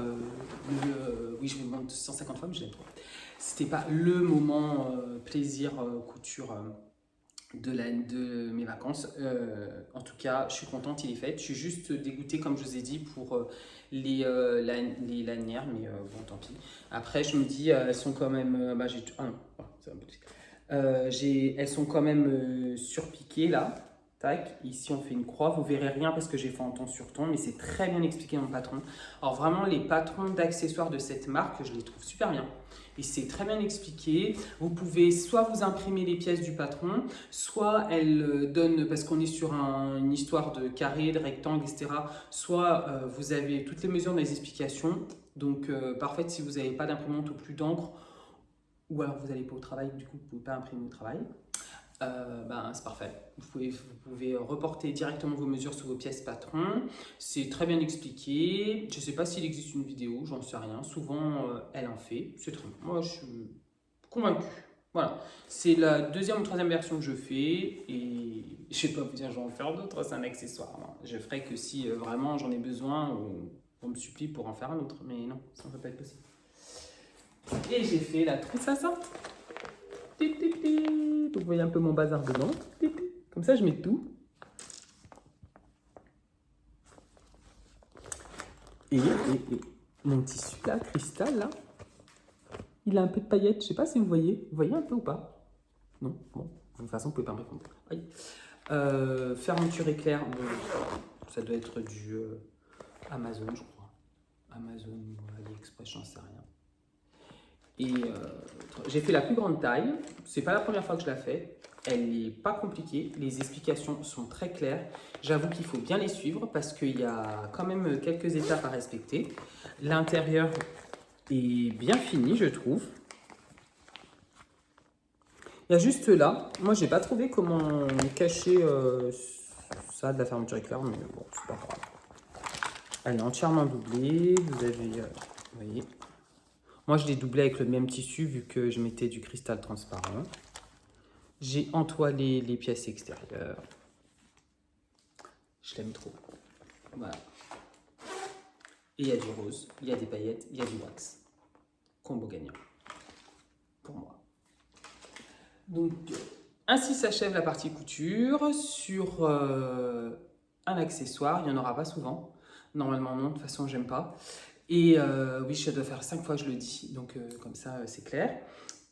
oui, je vous demande 150 fois, mais je l'aime trop. C'était pas le moment plaisir couture de mes vacances. En tout cas, je suis contente, il est fait. Je suis juste dégoûtée, comme je vous ai dit, pour les lanières, mais bon, tant pis. Après, je me dis, elles sont quand même... bah, j'ai... Ah non, oh, c'est un peu... elles sont quand même surpiquées là. Tac, ici on fait une croix, vous verrez rien parce que j'ai fait en ton sur ton, mais c'est très bien expliqué dans le patron. Alors vraiment les patrons d'accessoires de cette marque, je les trouve super bien. Et c'est très bien expliqué. Vous pouvez soit vous imprimer les pièces du patron, soit elles donnent, parce qu'on est sur une histoire de carré, de rectangle, etc. Soit vous avez toutes les mesures dans les explications. Donc parfait si vous n'avez pas d'imprimante ou plus d'encre, ou alors vous n'allez pas au travail, du coup vous ne pouvez pas imprimer au travail. C'est parfait. Vous pouvez reporter directement vos mesures sur vos pièces patron. C'est très bien expliqué. Je ne sais pas s'il existe une vidéo, j'en sais rien. Souvent, elle en fait. C'est très bien. Moi, je suis convaincu. Voilà. C'est la deuxième ou troisième version que je fais. Et je ne vais pas vous dire, je vais en faire d'autres. C'est un accessoire. Non. Je ferai que si vraiment j'en ai besoin ou on me supplie pour en faire un autre. Mais non, ça ne peut pas être possible. Et j'ai fait la trousse à ça. Donc, vous voyez un peu mon bazar dedans. Comme ça, je mets tout. Et mon tissu là, cristal là, il a un peu de paillettes. Je sais pas si vous voyez. Vous voyez un peu ou pas? Non. Bon, de toute façon, vous pouvez pas me répondre. Fermeture éclair. Bon, ça doit être du Amazon, je crois. Amazon ou AliExpress, j'en sais rien. Et j'ai fait la plus grande taille. C'est pas la première fois que je la fais. Elle n'est pas compliquée. Les explications sont très claires. J'avoue qu'il faut bien les suivre parce qu'il y a quand même quelques étapes à respecter. L'intérieur est bien fini, je trouve. Il y a juste là. Moi, j'ai pas trouvé comment cacher ça de la fermeture éclair, mais bon, c'est pas grave. Elle est entièrement doublée. Vous avez, vous voyez. Moi, je l'ai doublé avec le même tissu vu que je mettais du cristal transparent. J'ai entoilé les pièces extérieures. Je l'aime trop. Voilà. Et il y a du rose, il y a des paillettes, il y a du wax. Combo gagnant. Pour moi. Donc, ainsi s'achève la partie couture sur un accessoire. Il n'y en aura pas souvent. Normalement, non. De toute façon, j'aime pas. Et oui, je dois faire 5 fois, je le dis. Donc, comme ça, c'est clair.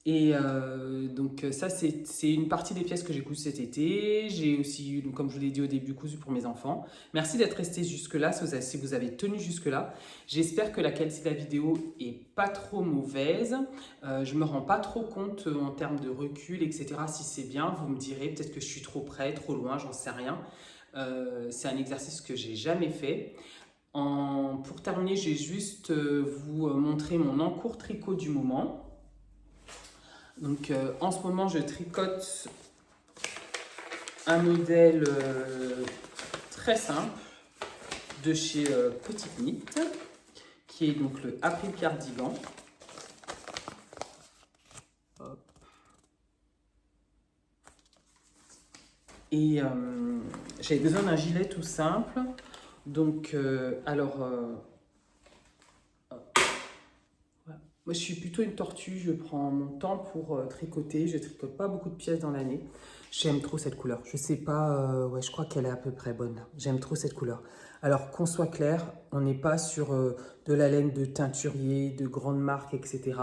Et donc ça, c'est une partie des pièces que j'ai cousues cet été. J'ai aussi, donc, comme je vous l'ai dit au début, cousu pour mes enfants. Merci d'être resté jusque-là, si vous avez tenu jusque-là. J'espère que la qualité de la vidéo est pas trop mauvaise. Je me rends pas trop compte en termes de recul, etc. Si c'est bien, vous me direz, peut-être que je suis trop près, trop loin, j'en sais rien. C'est un exercice que j'ai jamais fait. Pour terminer, j'ai juste vous montrer mon encours tricot du moment. Donc en ce moment, je tricote un modèle très simple de chez Petite Knit, qui est donc le April Cardigan. Hop. Et j'avais besoin d'un gilet tout simple. Donc, moi, je suis plutôt une tortue, je prends mon temps pour tricoter, je tricote pas beaucoup de pièces dans l'année. J'aime trop cette couleur, je sais pas, ouais, je crois qu'elle est à peu près bonne. J'aime trop cette couleur. Alors qu'on soit clair, on n'est pas sur de la laine de teinturier, de grandes marques, etc.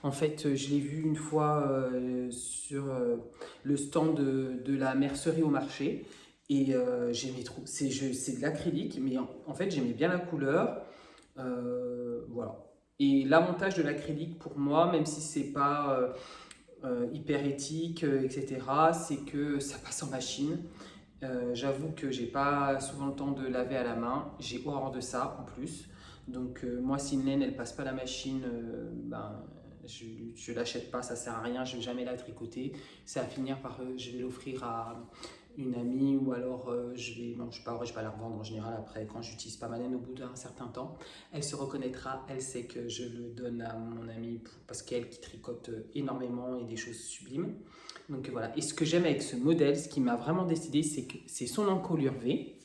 En fait, je l'ai vu une fois sur le stand de la mercerie au marché et j'aimais trop. C'est de l'acrylique, mais en fait, j'aimais bien la couleur. Voilà. Et l'avantage de l'acrylique pour moi, même si c'est pas hyper éthique, etc., c'est que ça passe en machine. J'avoue que j'ai pas souvent le temps de laver à la main. J'ai horreur de ça en plus. Donc moi, si une laine elle passe pas la machine, je l'achète pas, ça sert à rien. Je vais jamais la tricoter. Ça va finir par je vais l'offrir à une amie ou alors je vais pas la revendre en général après quand j'utilise pas ma laine au bout d'un certain temps. Elle se reconnaîtra, elle sait que je le donne à mon amie parce qu'elle qui tricote énormément et des choses sublimes. Donc voilà, et ce que j'aime avec ce modèle, ce qui m'a vraiment décidé, c'est que c'est son encolure V.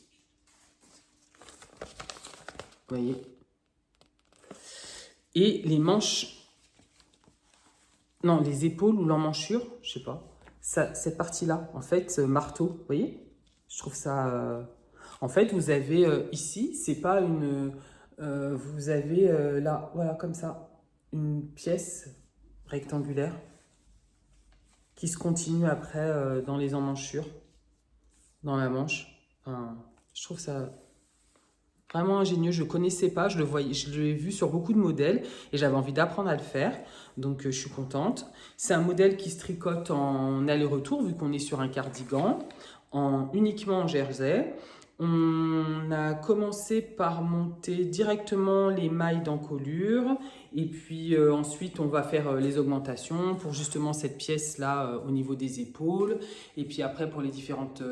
Vous voyez. Et les manches, non, les épaules ou l'emmanchure, je sais pas. Ça, cette partie-là, en fait, marteau, vous voyez? Je trouve ça... En fait, vous avez ici, c'est pas une... vous avez là, voilà, comme ça, une pièce rectangulaire qui se continue après dans les emmanchures. dans la manche. Enfin, je trouve ça vraiment ingénieux. Je ne connaissais pas, je le voyais, je l'ai vu sur beaucoup de modèles et j'avais envie d'apprendre à le faire. Donc, je suis contente. C'est un modèle qui se tricote en aller-retour, vu qu'on est sur un cardigan, uniquement en jersey. On a commencé par monter directement les mailles d'encolure et puis ensuite on va faire les augmentations pour justement cette pièce-là au niveau des épaules et puis après pour les différentes,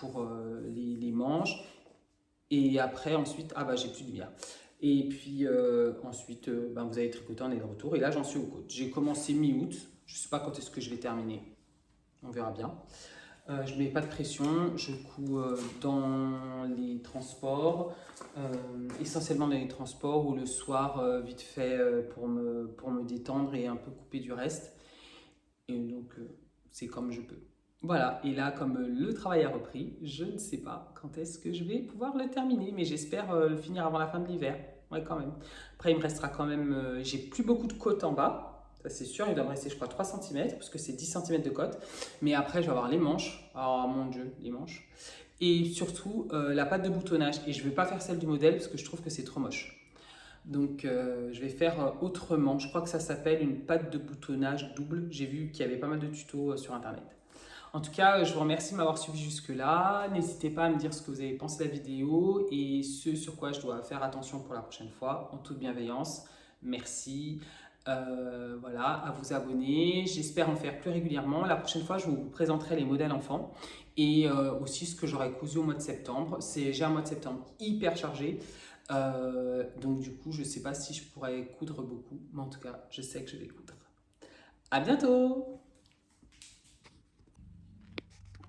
pour les manches. Et après, ensuite, ah bah j'ai plus de lumière. Et puis ensuite, ben, vous allez tricoter en aller-retour. Et là, j'en suis aux côtes. J'ai commencé mi-août. Je ne sais pas quand est-ce que je vais terminer. On verra bien. Je ne mets pas de pression. Je couds dans les transports, essentiellement dans les transports ou le soir, vite fait, pour me détendre et un peu couper du reste. Et donc, c'est comme je peux. Voilà, et là, comme le travail a repris, je ne sais pas quand est-ce que je vais pouvoir le terminer, mais j'espère le finir avant la fin de l'hiver. Ouais, quand même. Après, il me restera quand même. J'ai plus beaucoup de côte en bas, ça c'est sûr. Il doit me rester, je crois, 3 cm, parce que c'est 10 cm de côte. Mais après, je vais avoir les manches. Oh mon Dieu, les manches. Et surtout, la patte de boutonnage. Et je ne vais pas faire celle du modèle, parce que je trouve que c'est trop moche. Donc, je vais faire autrement. Je crois que ça s'appelle une patte de boutonnage double. J'ai vu qu'il y avait pas mal de tutos sur Internet. En tout cas, je vous remercie de m'avoir suivi jusque-là. N'hésitez pas à me dire ce que vous avez pensé de la vidéo et ce sur quoi je dois faire attention pour la prochaine fois, en toute bienveillance. Merci. Voilà, à vous abonner. J'espère en faire plus régulièrement. La prochaine fois, je vous présenterai les modèles enfants et aussi ce que j'aurai cousu au mois de septembre. J'ai un mois de septembre hyper chargé. Donc du coup, je ne sais pas si je pourrais coudre beaucoup, mais en tout cas, je sais que je vais coudre. À bientôt!